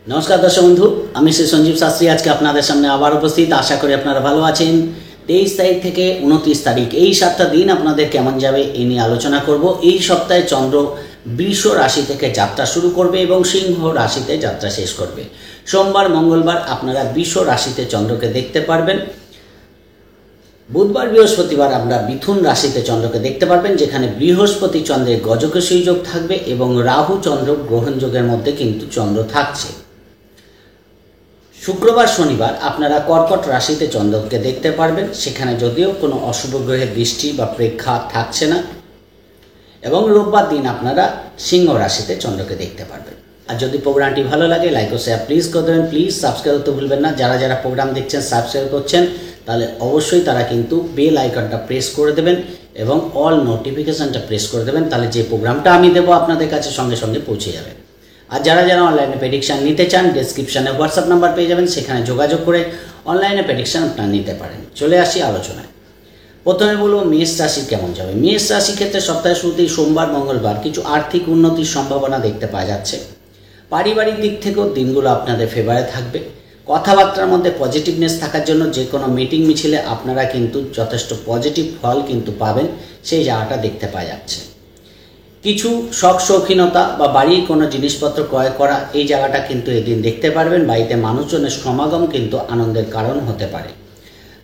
नमस्कार दर्शक बंधु আমি শ্রী সঞ্জীব শাস্ত্রী আজকে আপনাদের সামনে আবার উপস্থিত। আশা করি আপনারা ভালো আছেন। 23 তারিখ থেকে 29 তারিখ এই 7টা দিন আপনাদের কেমন যাবে এই নিয়ে আলোচনা করব। এই সপ্তাহে চন্দ্র বৃষ রাশি থেকে যাত্রা শুরু করবে এবং সিংহ রাশিতে যাত্রা শেষ করবে। সোমবার মঙ্গলবার আপনারা বৃষ রাশিতে চন্দ্রকে দেখতে পারবেন। বুধবার বৃহস্পতিবার আমরা মিথুন রাশিতে চন্দ্রকে দেখতে পারবেন, যেখানে বৃহস্পতি চন্দ্রের গজকেশরী যোগ থাকবে এবং রাহু চন্দ্র গ্রহণ যোগের মধ্যে কিন্তু চন্দ্র থাকছে। শুক্রবার শনিবার আপনারা কর্কট রাশিতে চন্দ্রকে দেখতে পারবেন, সেখানে যদিও কোনো অশুভ গ্রহের দৃষ্টি বা প্রেক্ষাঘাত থাকছে না। এবং রোববার দিন আপনারা সিংহ রাশিতে চন্দ্রকে দেখতে পারবেন। আর যদি প্রোগ্রামটি ভালো লাগে লাইক ও শেয়ার প্লিজ করে দেবেন। প্লিজ সাবস্ক্রাইব করতে ভুলবেন না। যারা যারা প্রোগ্রাম দেখছেন সাবস্ক্রাইব করছেন তাহলে অবশ্যই তারা কিন্তু বেল আইকনটা প্রেস করে দেবেন এবং অল নোটিফিকেশানটা প্রেস করে দেবেন, তাহলে যে প্রোগ্রামটা আমি দেবো আপনাদের কাছে সঙ্গে সঙ্গে পৌঁছে যাবে। আর যারা যারা অনলাইনে প্রেডিকশান নিতে চান ডেসক্রিপশানে হোয়াটসঅ্যাপ নাম্বার পেয়ে যাবেন, সেখানে যোগাযোগ করে অনলাইনে প্রেডিকশান আপনারা নিতে পারেন। চলে আসি আলোচনায়। প্রথমে বলবো মেষ রাশি কেমন যাবে। মেষ রাশির ক্ষেত্রে সপ্তাহের শুরুতেই সোমবার মঙ্গলবার কিছু আর্থিক উন্নতির সম্ভাবনা দেখতে পাওয়া যাচ্ছে। পারিবারিক দিক থেকেও দিনগুলো আপনাদের ফেভারে থাকবে। কথাবার্তার মধ্যে পজিটিভনেস থাকার জন্য যে কোনো মিটিং মিছিলে আপনারা কিন্তু যথেষ্ট পজিটিভ ফল কিন্তু পাবেন, সেই জায়গাটা দেখতে পাওয়া যাচ্ছে। কিছু শখ শৌখিনতা বা বাড়ির কোনো জিনিসপত্র ক্রয় করা এই জায়গাটা কিন্তু এদিন দেখতে পারবেন। বাড়িতে মানুষজনের সমাগম কিন্তু আনন্দের কারণ হতে পারে।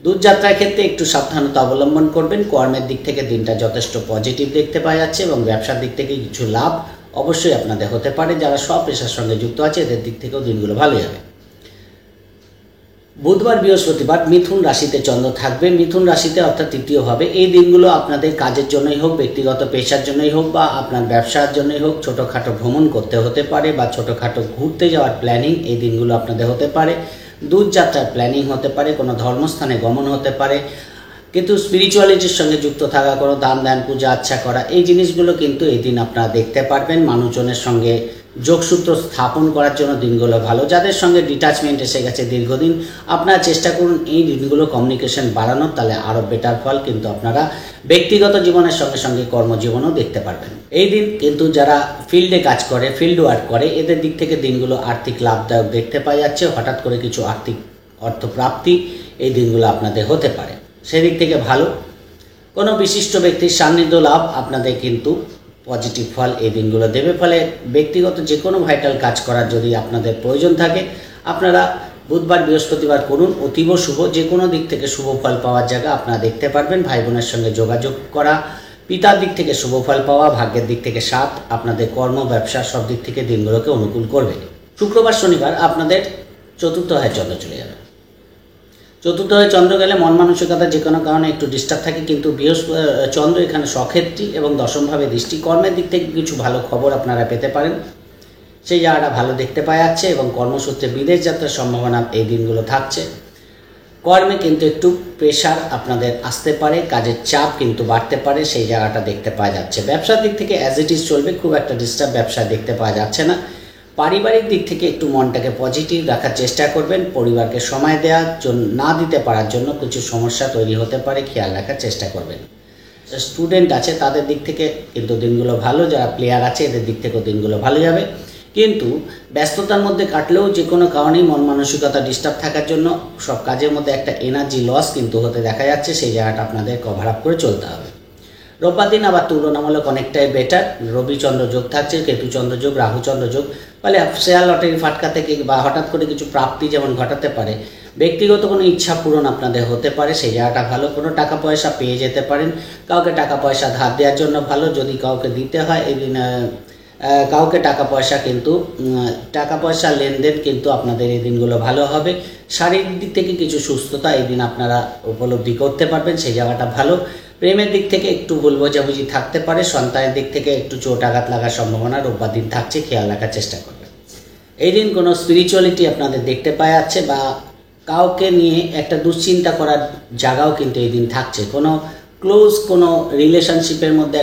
দূরযাত্রার ক্ষেত্রে একটু সাবধানতা অবলম্বন করবেন। কর্মের দিক থেকে দিনটা যথেষ্ট পজিটিভ দেখতে পাওয়া যাচ্ছে এবং ব্যবসার দিক থেকে কিছু লাভ অবশ্যই আপনাদের হতে পারে। যারা সব পেশার সঙ্গে যুক্ত আছে এদের দিক থেকেও দিনগুলো ভালো যাবে। বুধবার বৃহস্পতিবার মিথুন রাশিতে চন্দ্র থাকবে, মিথুন রাশিতে অর্থাৎ তৃতীয় হবে। এই দিনগুলো আপনাদের কাজের জন্যই হোক, ব্যক্তিগত পেশার জন্যই হোক বা আপনার ব্যবসার জন্যই হোক, ছোটোখাটো ভ্রমণ করতে হতে পারে বা ছোটোখাটো ঘুরতে যাওয়ার প্ল্যানিং এই দিনগুলো আপনাদের হতে পারে। দূরযাত্রার প্ল্যানিং হতে পারে, কোনো ধর্মস্থানে গমন হতে পারে। কিন্তু স্পিরিচুয়ালিটির সঙ্গে যুক্ত থাকা, কোনো দান ধ্যান পূজা আচ্ছা করা এই জিনিসগুলো কিন্তু এই দিন আপনারা দেখতে পারবেন। মানুষজনের সঙ্গে যোগসূত্র স্থাপন করার জন্য দিনগুলো ভালো। যাদের সঙ্গে ডিটাচমেন্ট এসে গেছে দীর্ঘদিন, আপনারা চেষ্টা করুন এই দিনগুলো কমিউনিকেশন বাড়ানোর, তাহলে আরও বেটার ফল কিন্তু আপনারা ব্যক্তিগত জীবনের সঙ্গে সঙ্গে কর্মজীবনও দেখতে পারবেন। এই দিন কিন্তু যারা ফিল্ডে কাজ করে, ফিল্ড ওয়ার্ক করে, এদের দিক থেকে দিনগুলো আর্থিক লাভদায়ক দেখতে পাওয়া যাচ্ছে। হঠাৎ করে কিছু আর্থিক অর্থপ্রাপ্তি এই দিনগুলো আপনাদের হতে পারে, সেদিক থেকে ভালো। কোনো বিশিষ্ট ব্যক্তির সান্নিধ্য লাভ আপনাদের কিন্তু পজিটিভ ফল এই দিনগুলো দেবে। ফলে ব্যক্তিগত যে কোনো ভাইটাল কাজ করার যদি আপনাদের প্রয়োজন থাকে আপনারা বুধবার বৃহস্পতিবার করুন, অতীব শুভ। যে কোনো দিক থেকে শুভ ফল পাওয়ার জায়গা আপনারা দেখতে পারবেন। ভাই বোনের সঙ্গে যোগাযোগ করা, পিতার দিক থেকে শুভ ফল পাওয়া, ভাগ্যের দিক থেকে 7, আপনাদের কর্ম ব্যবসা সব দিক থেকে দিনগুলোকে অনুকূল করবে। শুক্রবার শনিবার আপনাদের চতুর্থ হয় চন্দ্র চলে যাবে। চতুর্থ হয়ে চন্দ্র গেলে মন মানসিকতা যে কোনো কারণে একটু ডিস্টার্ব থাকে, কিন্তু চন্দ্র এখানে সক্ষেত্রী এবং দশমভাবে দৃষ্টি। কর্মের দিক থেকে কিছু ভালো খবর আপনারা পেতে পারেন, সেই জায়গাটা ভালো দেখতে পাওয়া যাচ্ছে এবং কর্মসূত্রে বিদেশ যাত্রার সম্ভাবনা এই দিনগুলো থাকছে। কর্মে কিন্তু একটু প্রেশার আপনাদের আসতে পারে, কাজের চাপ কিন্তু বাড়তে পারে, সেই জায়গাটা দেখতে পাওয়া যাচ্ছে। ব্যবসার দিক থেকে অ্যাজ ইট ইজ চলবে, খুব একটা ডিস্টার্ব ব্যবসায় দেখতে পাওয়া যাচ্ছে না। পারিবারিক দিক থেকে একটু মনটাকে পজিটিভ রাখার চেষ্টা করবেন। পরিবারকে সময় দেওয়ার জন্য না দিতে পারার জন্য কিছু সমস্যা তৈরি হতে পারে, খেয়াল রাখার চেষ্টা করবেন। স্টুডেন্ট আছে তাদের দিক থেকে কিন্তু দিনগুলো ভালো। যারা প্লেয়ার আছে এদের দিক থেকেও দিনগুলো ভালো যাবে, কিন্তু ব্যস্ততার মধ্যে কাটলেও যে কোনো কারণেই মন মানসিকতা ডিস্টার্ব থাকার জন্য সব কাজের মধ্যে একটা এনার্জি লস কিন্তু হতে দেখা যাচ্ছে, সেই জায়গাটা আপনাদের কভার আপ করে চলতে হবে। রোববার দিন আবার তুলনামূলক অনেকটাই বেটার। রবিচন্দ্র যোগ থাকছে, কেতুচন্দ্র যোগ, রাহুচন্দ্র যোগ। ফলে শেয়ার লটারি ফাটকা থেকে বা হঠাৎ করে কিছু প্রাপ্তি যেমন ঘটাতে পারে, ব্যক্তিগত কোনো ইচ্ছা পূরণ আপনাদের হতে পারে, সেই জায়গাটা ভালো। কোনো টাকা পয়সা পেয়ে যেতে পারেন। কাউকে টাকা পয়সা ধার দেওয়ার জন্য ভালো, যদি কাউকে দিতে হয় এই দিন কাউকে টাকা পয়সা কিন্তু টাকা পয়সা লেনদেন কিন্তু আপনাদের এই দিনগুলো ভালো হবে। শারীরিক দিক থেকে কিছু সুস্থতা এই দিন আপনারা উপলব্ধি করতে পারবেন, সেই জায়গাটা ভালো। প্রেমের দিক থেকে একটু ভুল বোঝাবুঝি থাকতে পারে। সন্তানের দিক থেকে একটু চোট আঘাত লাগার সম্ভাবনা রোববার দিন থাকছে, খেয়াল রাখার চেষ্টা করবেন। এই দিন কোনো স্পিরিচুয়ালিটি আপনাদের দেখতে পাওয়া যাচ্ছে বা কাউকে নিয়ে একটা দুশ্চিন্তা করার জায়গাও কিন্তু এই দিন থাকছে। কোনো ক্লোজ কোনো রিলেশনশিপের মধ্যে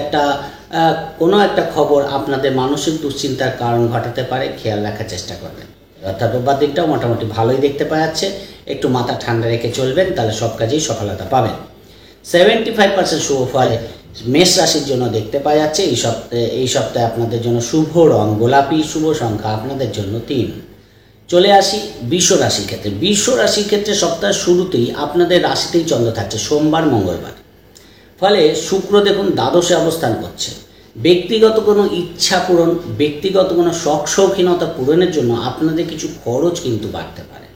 কোনো একটা খবর আপনাদের মানসিক দুশ্চিন্তার কারণ ঘটাতে পারে, খেয়াল রাখার চেষ্টা করবেন। অর্থাৎ রোববার দিকটাও মোটামুটি ভালোই দেখতে পাওয়া যাচ্ছে। একটু মাথা ঠান্ডা রেখে চলবেন, তাহলে সব কাজেই সফলতা পাবেন। 75% শুভ ফল মেষ রাশির জন্য দেখতে পাওয়া যাচ্ছে। এই সপ্তাহে আপনাদের জন্য শুভ রং গোলাপি, শুভ সংখ্যা আপনাদের জন্য 3। চলে আসি বৃষ রাশির ক্ষেত্রে। বৃষ রাশির ক্ষেত্রে সপ্তাহের শুরুতেই আপনাদের রাশিতেই চন্দ্র থাকছে সোমবার মঙ্গলবার, ফলে শুক্র দেখুন দ্বাদশে অবস্থান করছে। ব্যক্তিগত কোনো ইচ্ছা পূরণ, ব্যক্তিগত কোনো শখ শৌখিনতা পূরণের জন্য আপনাদের কিছু খরচ কিন্তু বাড়তে পারে।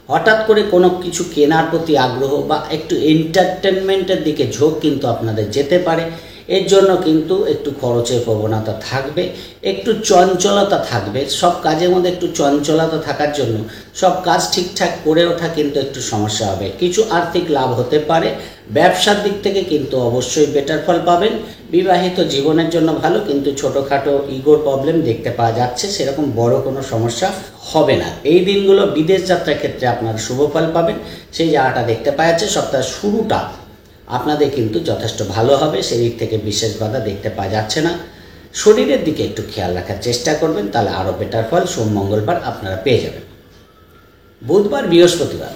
হঠাৎ করে কোনো কিছু কেনার প্রতি আগ্রহ বা একটু এন্টারটেনমেন্টের দিকে ঝোঁক কিন্তু আপনাদের যেতে পারে। এর জন্য কিন্তু একটু খরচের প্রবণতা থাকবে, একটু চঞ্চলতা থাকবে। সব কাজের মধ্যে একটু চঞ্চলতা থাকার জন্য সব কাজ ঠিকঠাক করে ওঠা কিন্তু একটু সমস্যা হবে। কিছু আর্থিক লাভ হতে পারে। ব্যবসার দিক থেকে কিন্তু অবশ্যই বেটার ফল পাবেন। বিবাহিত জীবনের জন্য ভালো, কিন্তু ছোটোখাটো ইগোর প্রবলেম দেখতে পাওয়া যাচ্ছে, সেরকম বড় কোনো সমস্যা হবে না। এই দিনগুলো বিদেশ যাত্রার ক্ষেত্রে আপনারা শুভ ফল পাবেন, সেই জায়গাটা দেখতে পাওয়া যাচ্ছে। সপ্তাহের শুরুটা আপনাদের কিন্তু যথেষ্ট ভালো হবে, সেদিক থেকে বিশেষ বাধা দেখতে পাওয়া যাচ্ছে না। শরীরের দিকে একটু খেয়াল রাখার চেষ্টা করবেন, তাহলে আরও বেটার ফল সোম মঙ্গলবার আপনারা পেয়ে যাবেন। বুধবার বৃহস্পতিবার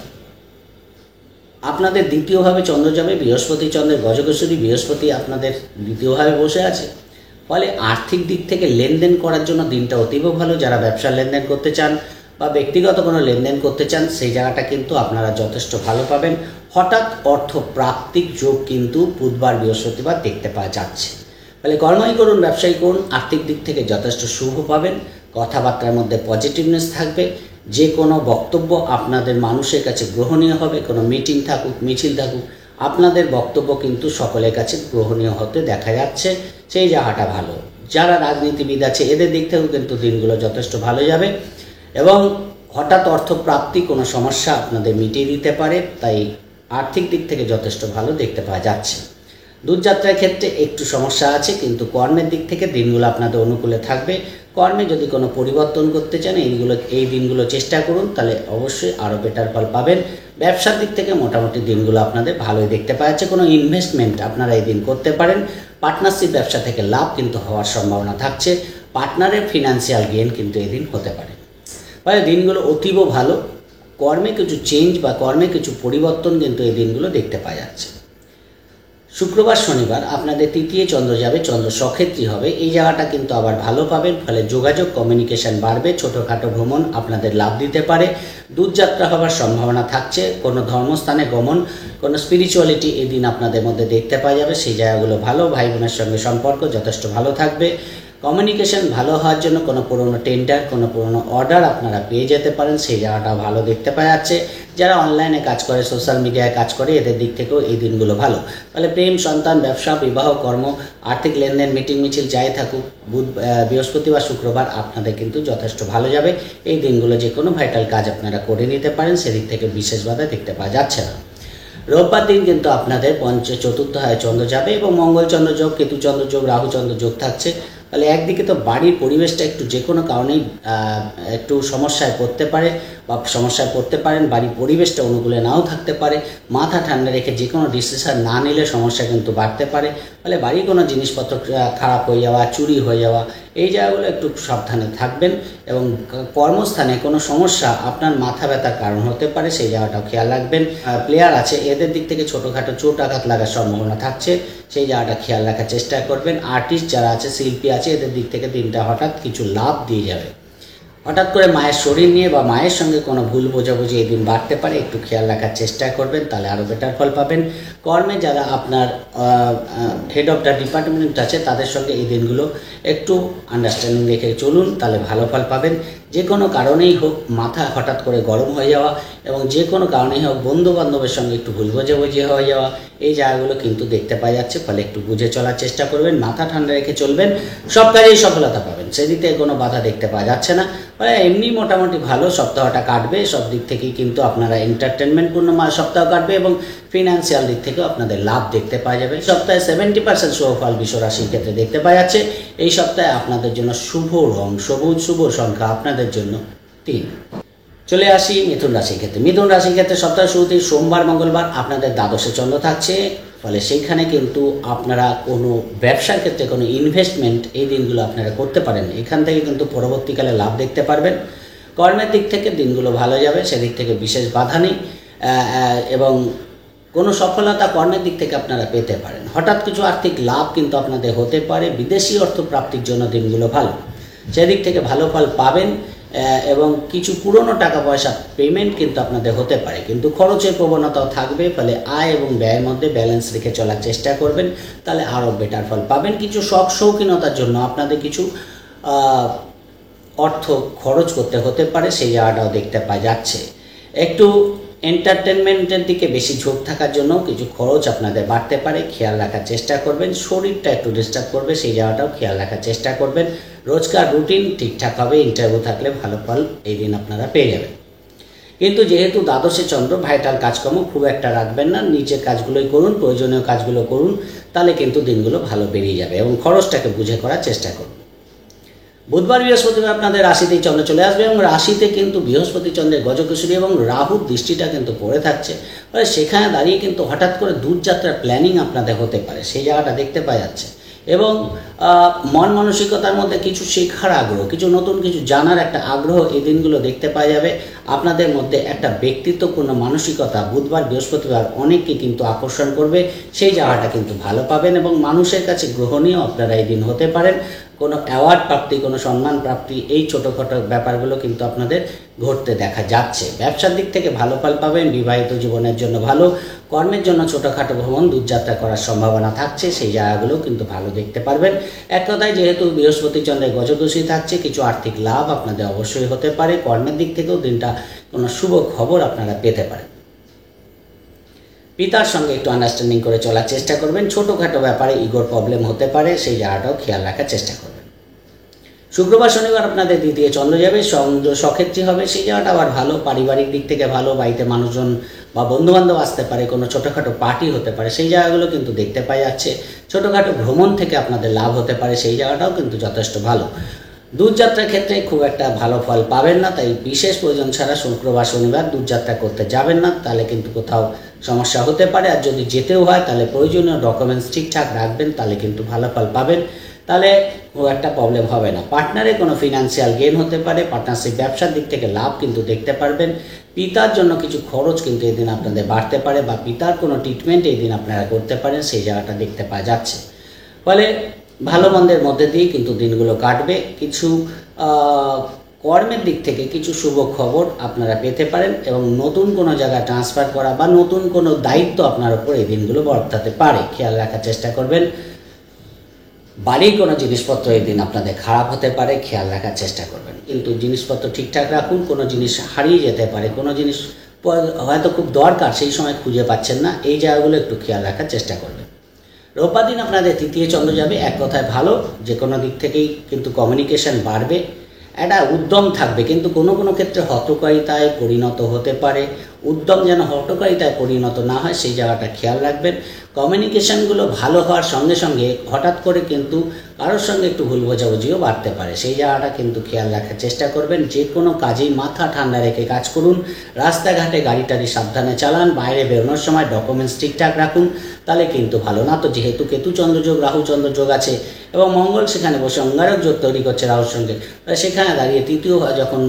আপনাদের দ্বিতীয়ভাবে চন্দ্র যাবে। বৃহস্পতি চন্দ্রের গজকেশরী, বৃহস্পতি আপনাদের দ্বিতীয়ভাবে বসে আছে, ফলে আর্থিক দিক থেকে লেনদেন করার জন্য দিনটা অতীব ভালো। যারা ব্যবসার লেনদেন করতে চান বা ব্যক্তিগত কোনো লেনদেন করতে চান, সেই জায়গাটা কিন্তু আপনারা যথেষ্ট ভালো পাবেন। হঠাৎ অর্থ প্রাপ্তিক যোগ কিন্তু বুধবার বৃহস্পতিবার দেখতে পাওয়া যাচ্ছে। ফলে কর্মই করুন, ব্যবসায়ী করুন, আর্থিক দিক থেকে যথেষ্ট শুভ পাবেন। কথাবার্তার মধ্যে পজিটিভনেস থাকবে। যে কোনো বক্তব্য আপনাদের মানুষের কাছে গ্রহণীয় হবে। কোনো মিটিং থাকুক, মিছিল থাকুক, আপনাদের বক্তব্য কিন্তু সকলের কাছে গ্রহণীয় হতে দেখা যাচ্ছে, সেই জায়গাটা ভালো। যারা রাজনীতিবিদ আছে এদের দিক থেকেও কিন্তু দিনগুলো যথেষ্ট ভালো যাবে এবং হঠাৎ অর্থপ্রাপ্তি কোনো সমস্যা আপনাদের মিটিয়ে দিতে পারে, তাই আর্থিক দিক থেকে যথেষ্ট ভালো দেখতে পাওয়া যাচ্ছে। দূরযাত্রার ক্ষেত্রে একটু সমস্যা আছে, কিন্তু কর্মের দিক থেকে দিনগুলো আপনাদের অনুকূলে থাকবে। কর্মে যদি কোনো পরিবর্তন করতে চান এই দিনগুলো চেষ্টা করুন, তাহলে অবশ্যই আরও বেটার ফল পাবেন। ব্যবসার দিক থেকে মোটামুটি দিনগুলো আপনাদের ভালোই দেখতে পাওয়া যাচ্ছে। কোনো ইনভেস্টমেন্ট আপনারা এই দিন করতে পারেন। পার্টনারশিপ ব্যবসা থেকে লাভ কিন্তু হওয়ার সম্ভাবনা থাকছে। পার্টনারের ফিনান্সিয়াল গেইন কিন্তু এদিন হতে পারে। ফলে দিনগুলো অতীব ভালো। কর্মে কিছু চেঞ্জ বা কর্মে কিছু পরিবর্তন কিন্তু এই দিনগুলো দেখতে পাওয়া যাচ্ছে। শুক্রবার শনিবার আপনাদের তৃতীয় চন্দ্র যাবে, চন্দ্র সক্ষেত্রী হবে, এই জায়গাটা কিন্তু আবার ভালো পাবেন। ফলে যোগাযোগ কমিউনিকেশন বাড়বে, ছোটোখাটো ভ্রমণ আপনাদের লাভ দিতে পারে। দূরযাত্রা হওয়ার সম্ভাবনা থাকছে। কোনো ধর্মস্থানে গমন, কোনো স্পিরিচুয়ালিটি এই দিন আপনাদের মধ্যে দেখতে পাওয়া যাবে, সেই জায়গাগুলো ভালো। ভাই বোনের সঙ্গে সম্পর্ক যথেষ্ট ভালো থাকবে। কমিউনিকেশন ভালো হওয়ার জন্য কোনো পুরনো টেন্ডার, কোনো পুরনো অর্ডার আপনারা পেয়ে যেতে পারেন, সেই জায়গাটা ভালো দেখতে পাওয়া যাচ্ছে। যারা অনলাইনে কাজ করে, সোশ্যাল মিডিয়ায় কাজ করে, এদের দিক থেকেও এই দিনগুলো ভালো। তাহলে প্রেম, সন্তান, ব্যবসা, বিবাহ, কর্ম, আর্থিক লেনদেন, মিটিং মিছিল যাই থাকুক, বৃহস্পতিবার শুক্রবার আপনাদের কিন্তু যথেষ্ট ভালো যাবে। এই দিনগুলো যে কোনো ভাইটাল কাজ আপনারা করে নিতে পারেন, সেদিক থেকে বিশেষ বাধা দেখতে পাওয়া যাচ্ছে না। রোববার দিন কিন্তু আপনাদের চতুর্থ হয় চন্দ্র যাবে এবং মঙ্গলচন্দ্র যোগ, কেতুচন্দ্র যোগ, রাহুচন্দ্র যোগ থাকছে। তাহলে একদিকে তো বাড়ির পরিবেশটা একটু যে কোনো কারণেই একটু সমস্যায় পড়তে পারে বা সমস্যায় পড়তে পারেন। বাড়ির পরিবেশটা অনুকূলে নাও থাকতে পারে। মাথা ঠান্ডা রেখে যে কোনো ডিসিশন না নিলে সমস্যা কিন্তু বাড়তে পারে। ফলে বাড়ির কোনো জিনিসপত্র খারাপ হয়ে যাওয়া, চুরি হয়ে যাওয়া, এই জায়গাগুলো একটু সাবধানে থাকবেন। এবং কর্মস্থানে কোনো সমস্যা আপনার মাথা ব্যথার কারণ হতে পারে, সেই জায়গাটাও খেয়াল রাখবেন। প্লেয়ার আছে এদের দিক থেকে ছোটোখাটো চোট আঘাত লাগার সম্ভাবনা থাকছে, সেই জায়গাটা খেয়াল রাখার চেষ্টা করবেন। আর্টিস্ট যারা আছে, শিল্পী আছে, এদের দিক থেকে দিনটা হঠাৎ কিছু লাভ দিয়ে যাবে। হঠাৎ করে মায়ের শরীর নিয়ে বা মায়ের সঙ্গে কোনো ভুল বোঝাবুঝি এই দিন বাড়তে পারে, একটু খেয়াল রাখার চেষ্টা করবেন, তাহলে আরও বেটার ফল পাবেন। কর্মে যারা আপনার হেড অফ দ্য ডিপার্টমেন্ট আছে, তাদের সঙ্গে এই দিনগুলো একটু আন্ডারস্ট্যান্ডিং রেখে চলুন, তাহলে ভালো ফল পাবেন। যে কোনো কারণেই হোক মাথা হঠাৎ করে গরম হয়ে যাওয়া এবং যে কোনো কারণেই হোক বন্ধুবান্ধবের সঙ্গে একটু ভুল বোঝাবুঝি হয়ে যাওয়া, এই জায়গাগুলো কিন্তু দেখতে পাওয়া যাচ্ছে। ফলে একটু বুঝে চলার চেষ্টা করবেন, মাথা ঠান্ডা রেখে চলবেন, সব কাজেই সফলতা পাবেন, সেদিকে কোনো বাধা দেখতে পাওয়া যাচ্ছে না। ফলে এমনি মোটামুটি ভালো সপ্তাহটা কাটবে। সব দিক থেকেই কিন্তু আপনারা এন্টারটেনমেন্টপূর্ণ সপ্তাহ কাটবে এবং ফিনান্সিয়াল দিক থেকেও আপনাদের লাভ দেখতে পাওয়া যাবে। সপ্তাহে 70% শুভ ফল বৃষ রাশির ক্ষেত্রে দেখতে পাওয়া যাচ্ছে। এই সপ্তাহে আপনাদের জন্য শুভ রং সবুজ, শুভ সংখ্যা আপনাদের জন্য 3। চলে আসি মিথুন রাশির ক্ষেত্রে। মিথুন রাশির ক্ষেত্রে সপ্তাহের শুরুতেই সোমবার মঙ্গলবার আপনাদের দ্বাদশে চন্দ্র থাকছে। ফলে সেইখানে কিন্তু আপনারা কোনো ব্যবসার ক্ষেত্রে কোনো ইনভেস্টমেন্ট এই দিনগুলো আপনারা করতে পারেন, এখান থেকে কিন্তু পরবর্তীকালে লাভ দেখতে পারবেন। কর্মের দিক থেকে দিনগুলো ভালো যাবে, সেদিক থেকে বিশেষ বাধা নেই এবং কোনো সফলতা কর্মের দিক থেকে আপনারা পেতে পারেন। হঠাৎ কিছু আর্থিক লাভ কিন্তু আপনাদের হতে পারে। বিদেশি অর্থ প্রাপ্তির জন্য দিনগুলো ভালো, সেদিক থেকে ভালো ফল পাবেন এবং কিছু পুরনো টাকা পয়সা পেমেন্ট কিন্তু আপনাদের হতে পারে, কিন্তু খরচের প্রবণতাও থাকবে। ফলে আয় এবং ব্যয়ের মধ্যে ব্যালেন্স রেখে চলার চেষ্টা করবেন, তাহলে আরও বেটার ফল পাবেন। কিছু শখ শৌখিনতার জন্য আপনাদের কিছু অর্থ খরচ করতে হতে পারে, সেই জায়গাটাও দেখতে পাওয়া যাচ্ছে। একটু এন্টারটেনমেন্টের দিকে বেশি ঝোঁক থাকার জন্য কিছু খরচ আপনাদের বাড়তে পারে, খেয়াল রাখার চেষ্টা করবেন। শরীরটা একটু ডিস্টার্ব করবে, সেই জায়গাটাও খেয়াল রাখার চেষ্টা করবেন। রোজকার রুটিন ঠিকঠাক হবে, ইন্টারভিউ থাকলে ভালো ফল এই দিন আপনারা পেয়ে যাবেন। কিন্তু যেহেতু দ্বাদশে চন্দ্র, ভাইটাল কাজকর্ম খুব একটা রাখবেন না, নিচের কাজগুলোই করুন, প্রয়োজনীয় কাজগুলো করুন, তাহলে কিন্তু দিনগুলো ভালো বেরিয়ে যাবে এবং খরচটাকে বুঝে করার চেষ্টা করুন। বুধবার বৃহস্পতিবার আপনাদের রাশিতেই চন্দ্র চলে আসবে এবং রাশিতে কিন্তু বৃহস্পতি চন্দ্রের গজকেশরী এবং রাহুর দৃষ্টিটা কিন্তু পড়ে থাকছে। ফলে সেখানে দাঁড়িয়ে কিন্তু হঠাৎ করে দূরযাত্রার প্ল্যানিং আপনাদের হতে পারে, সেই জায়গাটা দেখতে পাওয়া যাচ্ছে। এবং মন মানসিকতার মধ্যে কিছু শেখার আগ্রহ, কিছু নতুন কিছু জানার একটা আগ্রহ এই দিনগুলো দেখতে পাওয়া যাবে। আপনাদের মধ্যে একটা ব্যক্তিত্বপূর্ণ মানসিকতা বুধবার বৃহস্পতিবার অনেককে কিন্তু আকর্ষণ করবে, সেই জায়গাটা কিন্তু ভালো পাবেন এবং মানুষের কাছে গ্রহণীয় আপনারা এই দিন হতে পারেন। কোনো অ্যাওয়ার্ড প্রাপ্তি, কোনো সম্মান প্রাপ্তি, এই ছোটোখাটো ব্যাপারগুলো কিন্তু আপনাদের ঘটতে দেখা যাচ্ছে। ব্যবসার দিক থেকে ভালো ফল পাবেন, বিবাহিত জীবনের জন্য ভালো, কর্মের জন্য ছোটোখাটো ভ্রমণ দূরযাত্রা করার সম্ভাবনা থাকছে, সেই জায়গাগুলোও কিন্তু ভালো দেখতে পারবেন। এক কথায় যেহেতু বৃহস্পতি চন্দ্রের গজদশী থাকছে, কিছু আর্থিক লাভ আপনাদের অবশ্যই হতে পারে। কর্মের দিক থেকেও দিনটা কোনো শুভ খবর আপনারা পেতে পারেন। পিতার সঙ্গে একটু আন্ডারস্ট্যান্ডিং করে চলার চেষ্টা করবেন। ছোটোখাটো ব্যাপারে ইগোর প্রবলেম হতে পারে, সেই জায়গাটাও খেয়াল রাখার চেষ্টা করবেন। শুক্রবার শনিবার আপনাদের দ্বিতীয় চন্দ্র যাবে, সক্ষেত্রী হবে, সেই জায়গাটা আবার ভালো। পারিবারিক দিক থেকে ভালো, বাড়িতে মানুষজন বা বন্ধুবান্ধব আসতে পারে, কোনো ছোটোখাটো পার্টি হতে পারে, সেই জায়গাগুলো কিন্তু দেখতে পাওয়া যাচ্ছে। ছোটোখাটো ভ্রমণ থেকে আপনাদের লাভ হতে পারে, সেই জায়গাটাও কিন্তু যথেষ্ট ভালো। দূরযাত্রার ক্ষেত্রে খুব একটা ভালো ফল পাবেন না, তাই বিশেষ প্রয়োজন ছাড়া শুক্রবার শনিবার দূরযাত্রা করতে যাবেন না, তাহলে কিন্তু কোথাও সমস্যা হতে পারে। আর যদি যেতেও হয় তাহলে প্রয়োজনীয় ডকুমেন্টস ঠিকঠাক রাখবেন, তাহলে কিন্তু ভালো ফল পাবেন, তাহলে খুব একটা প্রবলেম হবে না। পার্টনারে কোনো ফিনান্সিয়াল গেইন হতে পারে, পার্টনারশিপ ব্যবসার দিক থেকে লাভ কিন্তু দেখতে পারবেন। পিতার জন্য কিছু খরচ কিন্তু এই দিন আপনাদের বাড়তে পারে, বা পিতার কোনো ট্রিটমেন্ট এই দিন আপনারা করতে পারেন, সেই জায়গাটা দেখতে পাওয়া যাচ্ছে। ফলে ভালো মন্দের মধ্যে দিয়ে কিন্তু দিনগুলো কাটবে। কিছু কর্মের দিক থেকে কিছু শুভ খবর আপনারা পেতে পারেন এবং নতুন কোনো জায়গায় ট্রান্সফার করা বা নতুন কোনো দায়িত্ব আপনার উপর এই দিনগুলো বর্তাতে পারে, খেয়াল রাখার চেষ্টা করবেন। বাড়ির কোনো জিনিসপত্র এই দিন আপনাদের খারাপ হতে পারে, খেয়াল রাখার চেষ্টা করবেন। কিন্তু জিনিসপত্র ঠিকঠাক রাখুন, কোনো জিনিস হারিয়ে যেতে পারে, কোনো জিনিস হয়তো খুব দরকার সেই সময় খুঁজে পাচ্ছেন না, এই জায়গাগুলো একটু খেয়াল রাখার চেষ্টা করবেন। রোববার দিন আপনাদের তৃতীয় চন্দ্র যাবে, এক কথায় ভালো, যে কোনো দিক থেকেই কিন্তু কমিউনিকেশন বাড়বে, একটা উদ্যম থাকবে, কিন্তু কোনো কোনো ক্ষেত্রে হঠকারিতায় পরিণত হতে পারে। উদ্যম যেন হঠকারিতায় পরিণত না হয়, সেই জায়গাটা খেয়াল রাখবেন। কমিউনিকেশনগুলো ভালো হওয়ার সঙ্গে সঙ্গে হঠাৎ করে কিন্তু কারোর সঙ্গে একটু ভুল বোঝাবুঝিও বাড়তে পারে, সেই জায়গাটা কিন্তু খেয়াল রাখার চেষ্টা করবেন। যে কোনো কাজেই মাথা ঠান্ডা রেখে কাজ করুন, রাস্তাঘাটে গাড়ি টাড়ি সাবধানে চালান, বাইরে বেরোনোর সময় ডকুমেন্টস ঠিকঠাক রাখুন, তাহলে কিন্তু ভালো। না তো যেহেতু কেতু চন্দ্রযোগ রাহু চন্দ্রযোগ আছে এবং মঙ্গল সেখানে বসে অঙ্গারক যোগ তৈরি করছে রাহুর সঙ্গে, সেখানে দাঁড়িয়ে তৃতীয় যখন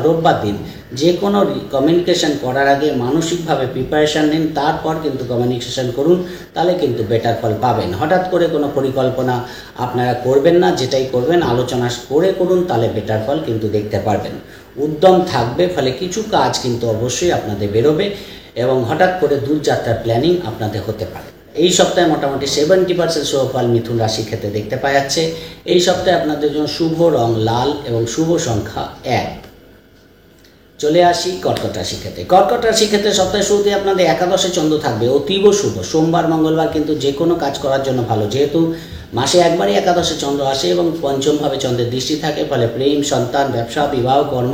রোববার দিন যে কোনো কমিউনিকেশন করার আগে মানসিকভাবে প্রিপারেশান নিন, তারপর কিন্তু কমিউনিকেশন করুন, তাহলে কিন্তু বেটার ফল পাবেন। হঠাৎ করে কোনো পরিকল্পনা আপনারা করবেন না, যেটাই করবেন আলোচনা করে করুন, তাহলে বেটার ফল কিন্তু দেখতে পারবেন। উদ্যম থাকবে, ফলে কিছু কাজ কিন্তু অবশ্যই আপনাদের বেরোবে এবং হঠাৎ করে দূরযাত্রার প্ল্যানিং আপনাদের হতে পারে। এই সপ্তাহে মোটামুটি 70% শুভ ফল মিথুন রাশির ক্ষেত্রে দেখতে পাওয়া যাচ্ছে। এই সপ্তাহে আপনাদের জন্য শুভ রং লাল এবং শুভ সংখ্যা 1। চলে আসি কর্কট রাশির ক্ষেত্রে। কর্কট রাশির ক্ষেত্রে সপ্তাহের শুরুতে আপনাদের একাদশে চন্দ্র থাকবে, অতীব শুভ। সোমবার মঙ্গলবার কিন্তু যে কোনো কাজ করার জন্য ভালো, যেহেতু মাসে একবারই একাদশে চন্দ্র আসে এবং পঞ্চমভাবে চন্দ্রের দৃষ্টি থাকে, ফলে প্রেম, সন্তান, ব্যবসা, বিবাহ, কর্ম,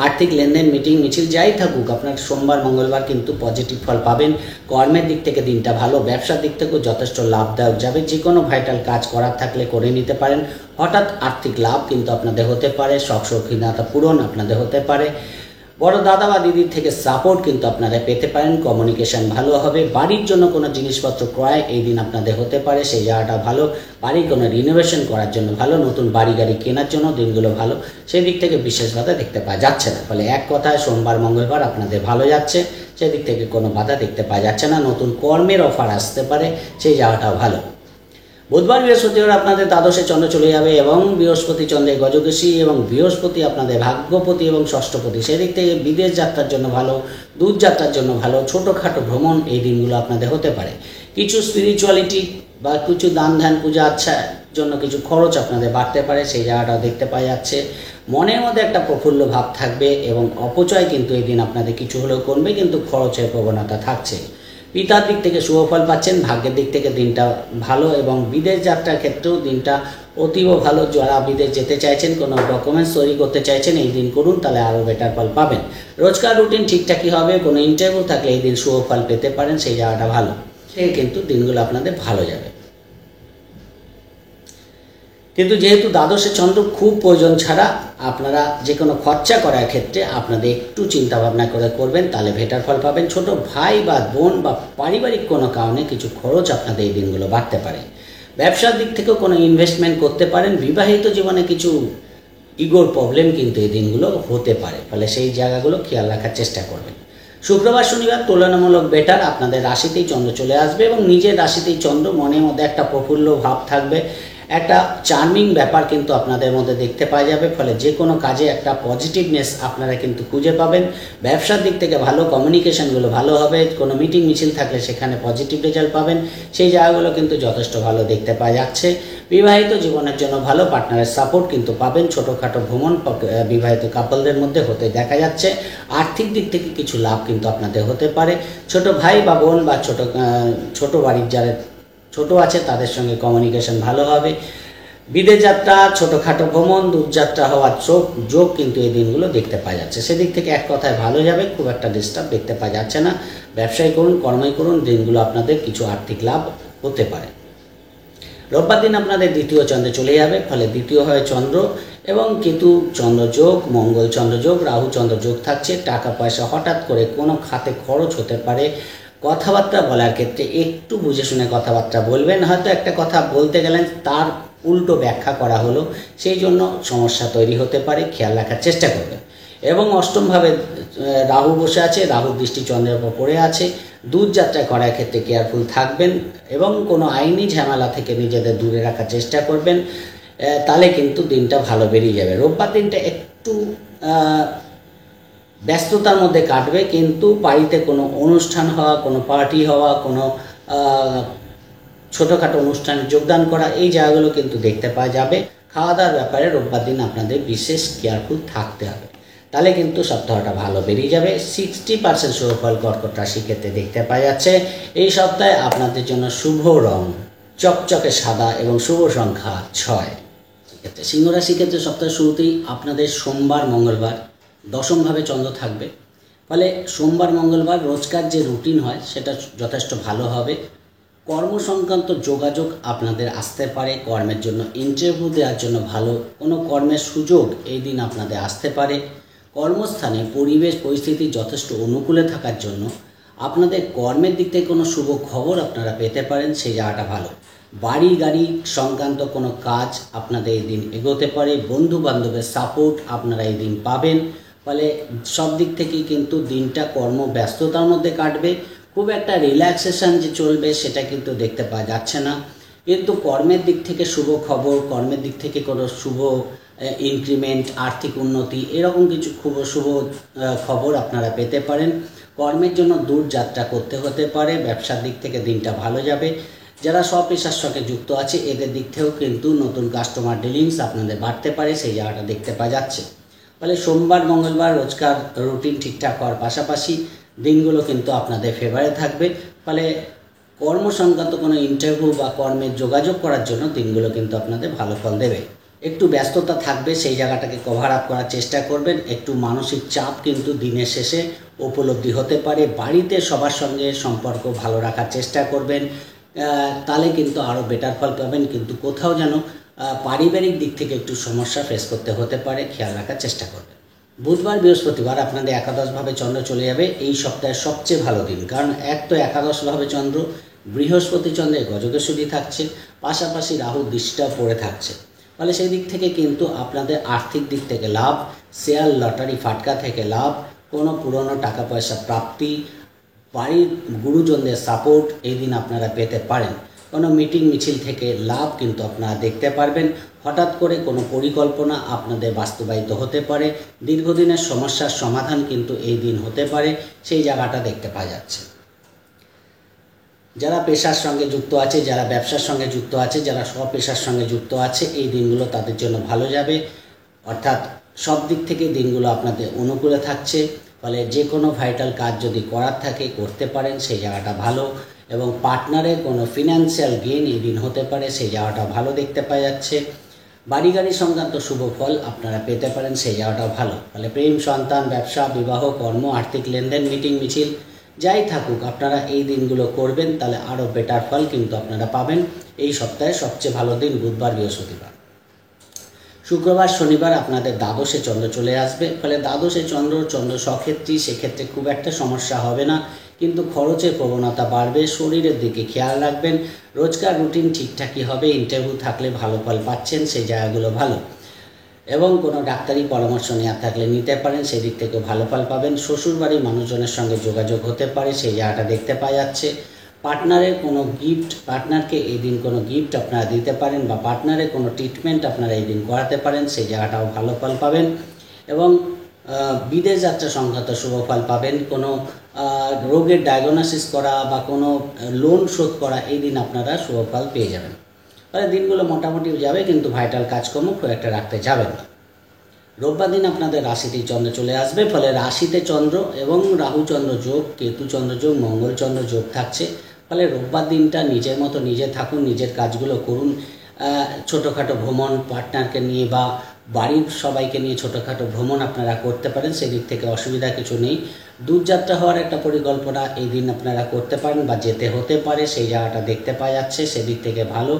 আর্থিক লেনদেন, মিটিং মিছিল যাই থাকুক, আপনার সোমবার মঙ্গলবার কিন্তু পজিটিভ ফল পাবেন। কর্মের দিক থেকে দিনটা ভালো, ব্যবসার দিক থেকেও যথেষ্ট লাভদায়ক যাবে। যে কোনো ভাইটাল কাজ করার থাকলে করে নিতে পারেন। হঠাৎ আর্থিক লাভ কিন্তু আপনাদের হতে পারে, শখ শৌখিনতা পূরণ আপনাদের হতে পারে। বড় দাদা বা দিদির থেকে সাপোর্ট কিন্তু আপনারা পেতে পারেন। কমিউনিকেশন ভালো হবে। বাড়ির জন্য কোনো জিনিসপত্র ক্রয় এই দিন আপনাদের হতে পারে, সেই জায়গাটা ভালো। বাড়ির কোনো রিনোভেশন করার জন্য ভালো, নতুন বাড়ি গাড়ি কেনার জন্য দিনগুলো ভালো, সেই দিক থেকে বিশেষ বাধা দেখতে পাওয়া যাচ্ছে না। ফলে এক কথায় সোমবার মঙ্গলবার আপনাদের ভালো যাচ্ছে, সেদিক থেকে কোনো বাধা দেখতে পাওয়া যাচ্ছে না। নতুন কর্মের অফার আসতে পারে, সেই জায়গাটাও ভালো। বুধবার বৃহস্পতিবার আপনাদের দ্বাদশে চন্দ্র চলে যাবে এবং বৃহস্পতি চন্দ্রের গজকেশী এবং বৃহস্পতি আপনাদের ভাগ্যপতি এবং ষষ্ঠপতি, সেদিক থেকে বিদেশ যাত্রার জন্য ভালো, দূর যাত্রার জন্য ভালো, ছোটোখাটো ভ্রমণ এই দিনগুলো আপনাদের হতে পারে। কিছু স্পিরিচুয়ালিটি বা কিছু দান ধ্যান পূজা আচ্ছার জন্য কিছু খরচ আপনাদের বাড়তে পারে, সেই জায়গাটাও দেখতে পাওয়া যাচ্ছে। মনের মধ্যে একটা প্রফুল্ল ভাব থাকবে এবং অপচয় কিন্তু এই দিন আপনাদের কিছু হলেও কমবে, কিন্তু খরচের প্রবণতা থাকছে। পিতার দিক থেকে শুভ ফল পাচ্ছেন, ভাগ্যের দিক থেকে দিনটা ভালো এবং বিদেশ যাত্রার ক্ষেত্রেও দিনটা অতীব ভালো। যারা বিদেশ যেতে চাইছেন, কোনো ডকুমেন্টস তৈরি করতে চাইছেন, এই দিন করুন, তাহলে আরও বেটার ফল পাবেন। রোজকার রুটিন ঠিকঠাকই হবে, কোনো ইন্টারভিউ থাকলে এই দিন শুভ ফল পেতে পারেন, সেই জায়গাটা ভালো। সে কিন্তু দিনগুলো আপনাদের ভালো যাবে। কিন্তু যেহেতু দ্বাদশে চন্দ্র খুব প্রয়োজন ছাড়া আপনারা যে কোনো খরচা করার ক্ষেত্রে আপনাদের একটু চিন্তাভাবনা করে করবেন, তাহলে বেটার ফল পাবেন। ছোট ভাই বা বোন বা পারিবারিক কোনো কারণে কিছু খরচ আপনাদের এই দিনগুলো বাড়তে পারে। ব্যবসার দিক থেকেও কোনো ইনভেস্টমেন্ট করতে পারেন। বিবাহিত জীবনে কিছু ইগোর প্রবলেম কিন্তু এই দিনগুলো হতে পারে, ফলে সেই জায়গাগুলো খেয়াল রাখার চেষ্টা করবেন। শুক্রবার শনিবার তুলনামূলক বেটার, আপনাদের রাশিতেই চন্দ্র চলে আসবে এবং নিজের রাশিতেই চন্দ্র, মনের মধ্যে একটা প্রফুল্ল ভাব থাকবে, একটা চার্মিং ব্যাপার কিন্তু আপনাদের মধ্যে দেখতে পাওয়া যাবে, ফলে যে কোনো কাজে একটা পজিটিভনেস আপনারা কিন্তু খুঁজে পাবেন। ব্যবসার দিক থেকে ভালো, কমিউনিকেশনগুলো ভালো হবে, কোনো মিটিং মিছিল থাকলে সেখানে পজিটিভ রেজাল্ট পাবেন, সেই জায়গাগুলো কিন্তু যথেষ্ট ভালো দেখতে পাওয়া যাচ্ছে। বিবাহিত জীবনের জন্য ভালো, পার্টনারের সাপোর্ট কিন্তু পাবেন। ছোটোখাটো ভ্রমণ বিবাহিত কাপলদের মধ্যে হতে দেখা যাচ্ছে। আর্থিক দিক থেকে কিছু লাভ কিন্তু আপনাদের হতে পারে। ছোট ভাই বা বোন বা ছোট বাড়ির যারা ছোট আছে তাদের সঙ্গে কমিউনিকেশন ভালো হবে। বিদেশ যাত্রা, ছোটোখাটো ভ্রমণ, দূরযাত্রা হওয়ার যোগ কিন্তু এই দিনগুলো দেখতে পাওয়া যাচ্ছে। সেদিক থেকে এক কথায় ভালো যাবে, খুব একটা ডিস্টার্ব দেখতে পাওয়া যাচ্ছে না। ব্যবসায় করুন, কর্মই করুন, দিনগুলো আপনাদের কিছু আর্থিক লাভ হতে পারে। রোববার দিন আপনাদের দ্বিতীয় চন্দ্রে চলে যাবে, ফলে দ্বিতীয় হয় চন্দ্র এবং কেতু চন্দ্র যোগ, মঙ্গল চন্দ্র যোগ, রাহু চন্দ্র যোগ থাকছে। টাকা পয়সা হঠাৎ করে কোনো খাতে খরচ হতে পারে। কথাবার্তা বলার ক্ষেত্রে একটু বুঝে শুনে কথাবার্তা বলবেন। হয়তো একটা কথা বলতে গেলেন, তার উল্টো ব্যাখ্যা করা হলো, সেই জন্য সমস্যা তৈরি হতে পারে, খেয়াল রাখার চেষ্টা করবেন। এবং অষ্টমভাবে রাহু বসে আছে, রাহু দৃষ্টি চন্দ্রের উপর পড়ে আছে। দূরযাত্রা করার ক্ষেত্রে কেয়ারফুল থাকবেন এবং কোনো আইনি ঝামেলা থেকে নিজেদের দূরে রাখার চেষ্টা করবেন, তাহলে কিন্তু দিনটা ভালো বেরিয়ে যাবে। রোববার দিনটা একটু ব্যস্ততার মধ্যে কাটবে, কিন্তু বাড়িতে কোনো অনুষ্ঠান হওয়া, কোনো পার্টি হওয়া, কোনো ছোটোখাটো অনুষ্ঠানে যোগদান করা, এই জায়গাগুলো কিন্তু দেখতে পাওয়া যাবে। খাওয়া দাওয়ার ব্যাপারে রোববার দিন আপনাদের বিশেষ কেয়ারফুল থাকতে হবে, তাহলে কিন্তু সপ্তাহটা ভালো বেরিয়ে যাবে। 60% শুভফল কর্কট রাশির ক্ষেত্রে দেখতে পাওয়া যাচ্ছে। এই সপ্তাহে আপনাদের জন্য শুভ রং চকচকে সাদা এবং শুভ সংখ্যা 6। ক্ষেত্রে সিংহ রাশির ক্ষেত্রে সপ্তাহের শুরুতেই আপনাদের সোমবার মঙ্গলবার দশমভাবে চন্দ্র থাকবে, ফলে সোমবার মঙ্গলবার রোজকার যে রুটিন হয় সেটা যথেষ্ট ভালো হবে। কর্ম সংক্রান্ত যোগাযোগ আপনাদের আসতে পারে, কর্মের জন্য ইন্টারভিউ দেওয়ার জন্য ভালো, কোনো কর্মের সুযোগ এই দিন আপনাদের আসতে পারে। কর্মস্থানে পরিবেশ পরিস্থিতি যথেষ্ট অনুকূলে থাকার জন্য আপনাদের কর্মের দিক থেকে কোনো শুভ খবর আপনারা পেতে পারেন, সেই জায়গাটা ভালো। বাড়ি গাড়ি সংক্রান্ত কোনো কাজ আপনাদের এই দিন এগোতে পারে। বন্ধু বান্ধবের সাপোর্ট আপনারা এই দিন পাবেন, ফলে সব দিক থেকেই কিন্তু দিনটা কর্মব্যস্ততার মধ্যে কাটবে। খুব একটা রিল্যাক্সেশন যে চলবে সেটা কিন্তু দেখতে পাওয়া যাচ্ছে না, কিন্তু কর্মের দিক থেকে শুভ খবর, কর্মের দিক থেকে কোনো শুভ ইনক্রিমেন্ট, আর্থিক উন্নতি, এরকম কিছু খুব শুভ খবর আপনারা পেতে পারেন। কর্মের জন্য দূর যাত্রা করতে হতে পারে। ব্যবসার দিক থেকে দিনটা ভালো যাবে। যারা স্বপেশার সঙ্গে যুক্ত আছে এদের দিক থেকেও কিন্তু নতুন কাস্টমার ডিলিংস আপনাদের বাড়তে পারে, সেই জায়গাটা দেখতে পাওয়া যাচ্ছে। ফলে সোমবার মঙ্গলবার রোজকার রুটিন ঠিকঠাক হওয়ার পাশাপাশি দিনগুলো কিন্তু আপনাদের ফেভারে থাকবে, ফলে কর্ম সংক্রান্ত কোনো ইন্টারভিউ বা কর্মের যোগাযোগ করার জন্য দিনগুলো কিন্তু আপনাদের ভালো ফল দেবে। একটু ব্যস্ততা থাকবে, সেই জায়গাটাকে কভার আপ করার চেষ্টা করবেন। একটু মানসিক চাপ কিন্তু দিনের শেষে উপলব্ধি হতে পারে। বাড়িতে সবার সঙ্গে সম্পর্ক ভালো রাখার চেষ্টা করবেন, তাহলে কিন্তু আরও বেটার ফল পাবেন। কিন্তু কোথাও যেন পারিবারিক দিক থেকে একটু সমস্যা ফেস করতে হতে পারে, খেয়াল রাখার চেষ্টা করবেন। বুধবার বৃহস্পতিবার আপনাদের একাদশভাবে চন্দ্র চলে যাবে, এই সপ্তাহের সবচেয়ে ভালো দিন। কারণ এক তো একাদশভাবে চন্দ্র, বৃহস্পতি চন্দ্রের গজকেশরী থাকছে, পাশাপাশি রাহুর দৃষ্টিটাও পড়ে থাকছে, ফলে সেই দিক থেকে কিন্তু আপনাদের আর্থিক দিক থেকে লাভ, শেয়ার লটারি ফাটকা থেকে লাভ, কোনো পুরনো টাকা পয়সা প্রাপ্তি, বাড়ির গুরুজনদের সাপোর্ট এই দিন আপনারা পেতে পারেন। কোনো মিটিং মিছিল থেকে লাভ কিন্তু আপনারা দেখতে পারবেন। হঠাৎ করে কোনো পরিকল্পনা আপনাদের বাস্তবায়িত হতে পারে। দীর্ঘদিনের সমস্যার সমাধান কিন্তু এই দিন হতে পারে, সেই জায়গাটা দেখতে পাওয়া যাচ্ছে। যারা পেশার সঙ্গে যুক্ত আছে, যারা ব্যবসার সঙ্গে যুক্ত আছে, যারা স্বপেশার সঙ্গে যুক্ত আছে, এই দিনগুলো তাদের জন্য ভালো যাবে। অর্থাৎ সব দিক থেকে দিনগুলো আপনাদের অনুকূলে থাকছে। ফলে যে কোনো ভাইটাল কাজ যদি করার থাকে করতে পারেন, সেই জায়গাটা ভালো। এবং পার্টনারের কোনো ফিনান্সিয়াল গেইন এই দিন হতে পারে, সেই জায়গাটা ভালো দেখতে পাওয়া যাচ্ছে। বাড়ি গাড়ি সংক্রান্ত শুভ ফল আপনারা পেতে পারেন, সেই জায়গাটাও ভালো। ফলে প্রেম, সন্তান, ব্যবসা, বিবাহ, কর্ম, আর্থিক লেনদেন, মিটিং মিছিল যাই থাকুক আপনারা এই দিনগুলো করবেন, তাহলে আরও বেটার ফল কিন্তু আপনারা পাবেন। এই সপ্তাহে সবচেয়ে ভালো দিন বুধবার, বৃহস্পতিবার। শুক্রবার, শনিবার আপনাদের দ্বাদশে চন্দ্র চলে আসবে। ফলে দ্বাদশে চন্দ্র সক্ষেত্রী, সেক্ষেত্রে খুব একটা সমস্যা হবে না, কিন্তু খরচের প্রবণতা বাড়বে। শরীরের দিকে খেয়াল রাখবেন। রোজকার রুটিন ঠিকঠাকই হবে। ইন্টারভিউ থাকলে ভালো ফল পাচ্ছেন, সেই জায়গাগুলো ভালো। এবং কোনো ডাক্তারি পরামর্শ নেওয়া থাকলে নিতে পারেন, সেই দিক থেকেও ভালো ফল পাবেন। শ্বশুরবাড়ির মানুষজনের সঙ্গে যোগাযোগ হতে পারে, সেই জায়গাটা দেখতে পাওয়া যাচ্ছে। পার্টনারের কোনো গিফট, পার্টনারকে এই দিন কোনো গিফট আপনারা দিতে পারেন, বা পার্টনারের কোনো ট্রিটমেন্ট আপনারা এই দিন করাতে পারেন, সেই জায়গাটাও ভালো ফল পাবেন। এবং বিদেশ যাত্রা সংক্রান্ত শুভ ফল পাবেন। কোনো রোগের ডায়াগনোসিস করা বা কোনো লোন শোধ করা, এই দিন আপনারা শুভ ফল পেয়ে যাবেন। ফলে দিনগুলো মোটামুটি যাবে, কিন্তু ভাইটাল কাজকর্ম খুব একটা রাখতে যাবেন না। রোববার দিন আপনাদের রাশিতেই চন্দ্র চলে আসবে। ফলে রাশিতে চন্দ্র এবং রাহু চন্দ্র যোগ, কেতু চন্দ্র যোগ, মঙ্গল চন্দ্র যোগ থাকছে। ফলে রোববার দিনটা নিজের মতো নিজে থাকুন, নিজের কাজগুলো করুন। ছোটোখাটো ভ্রমণ পার্টনারকে নিয়ে বা বাড়ির সবাইকে নিয়ে ছোটোখাটো ভ্রমণ আপনারা করতে পারেন, সেদিক থেকে অসুবিধা কিছু নেই। দূরযাত্রা হওয়ার একটা পরিকল্পনা এই দিন আপনারা করতে পারেন বা যেতে হতে পারে, সেই জায়গাটা দেখতে পাওয়া যাচ্ছে, সেদিক থেকে ভালো।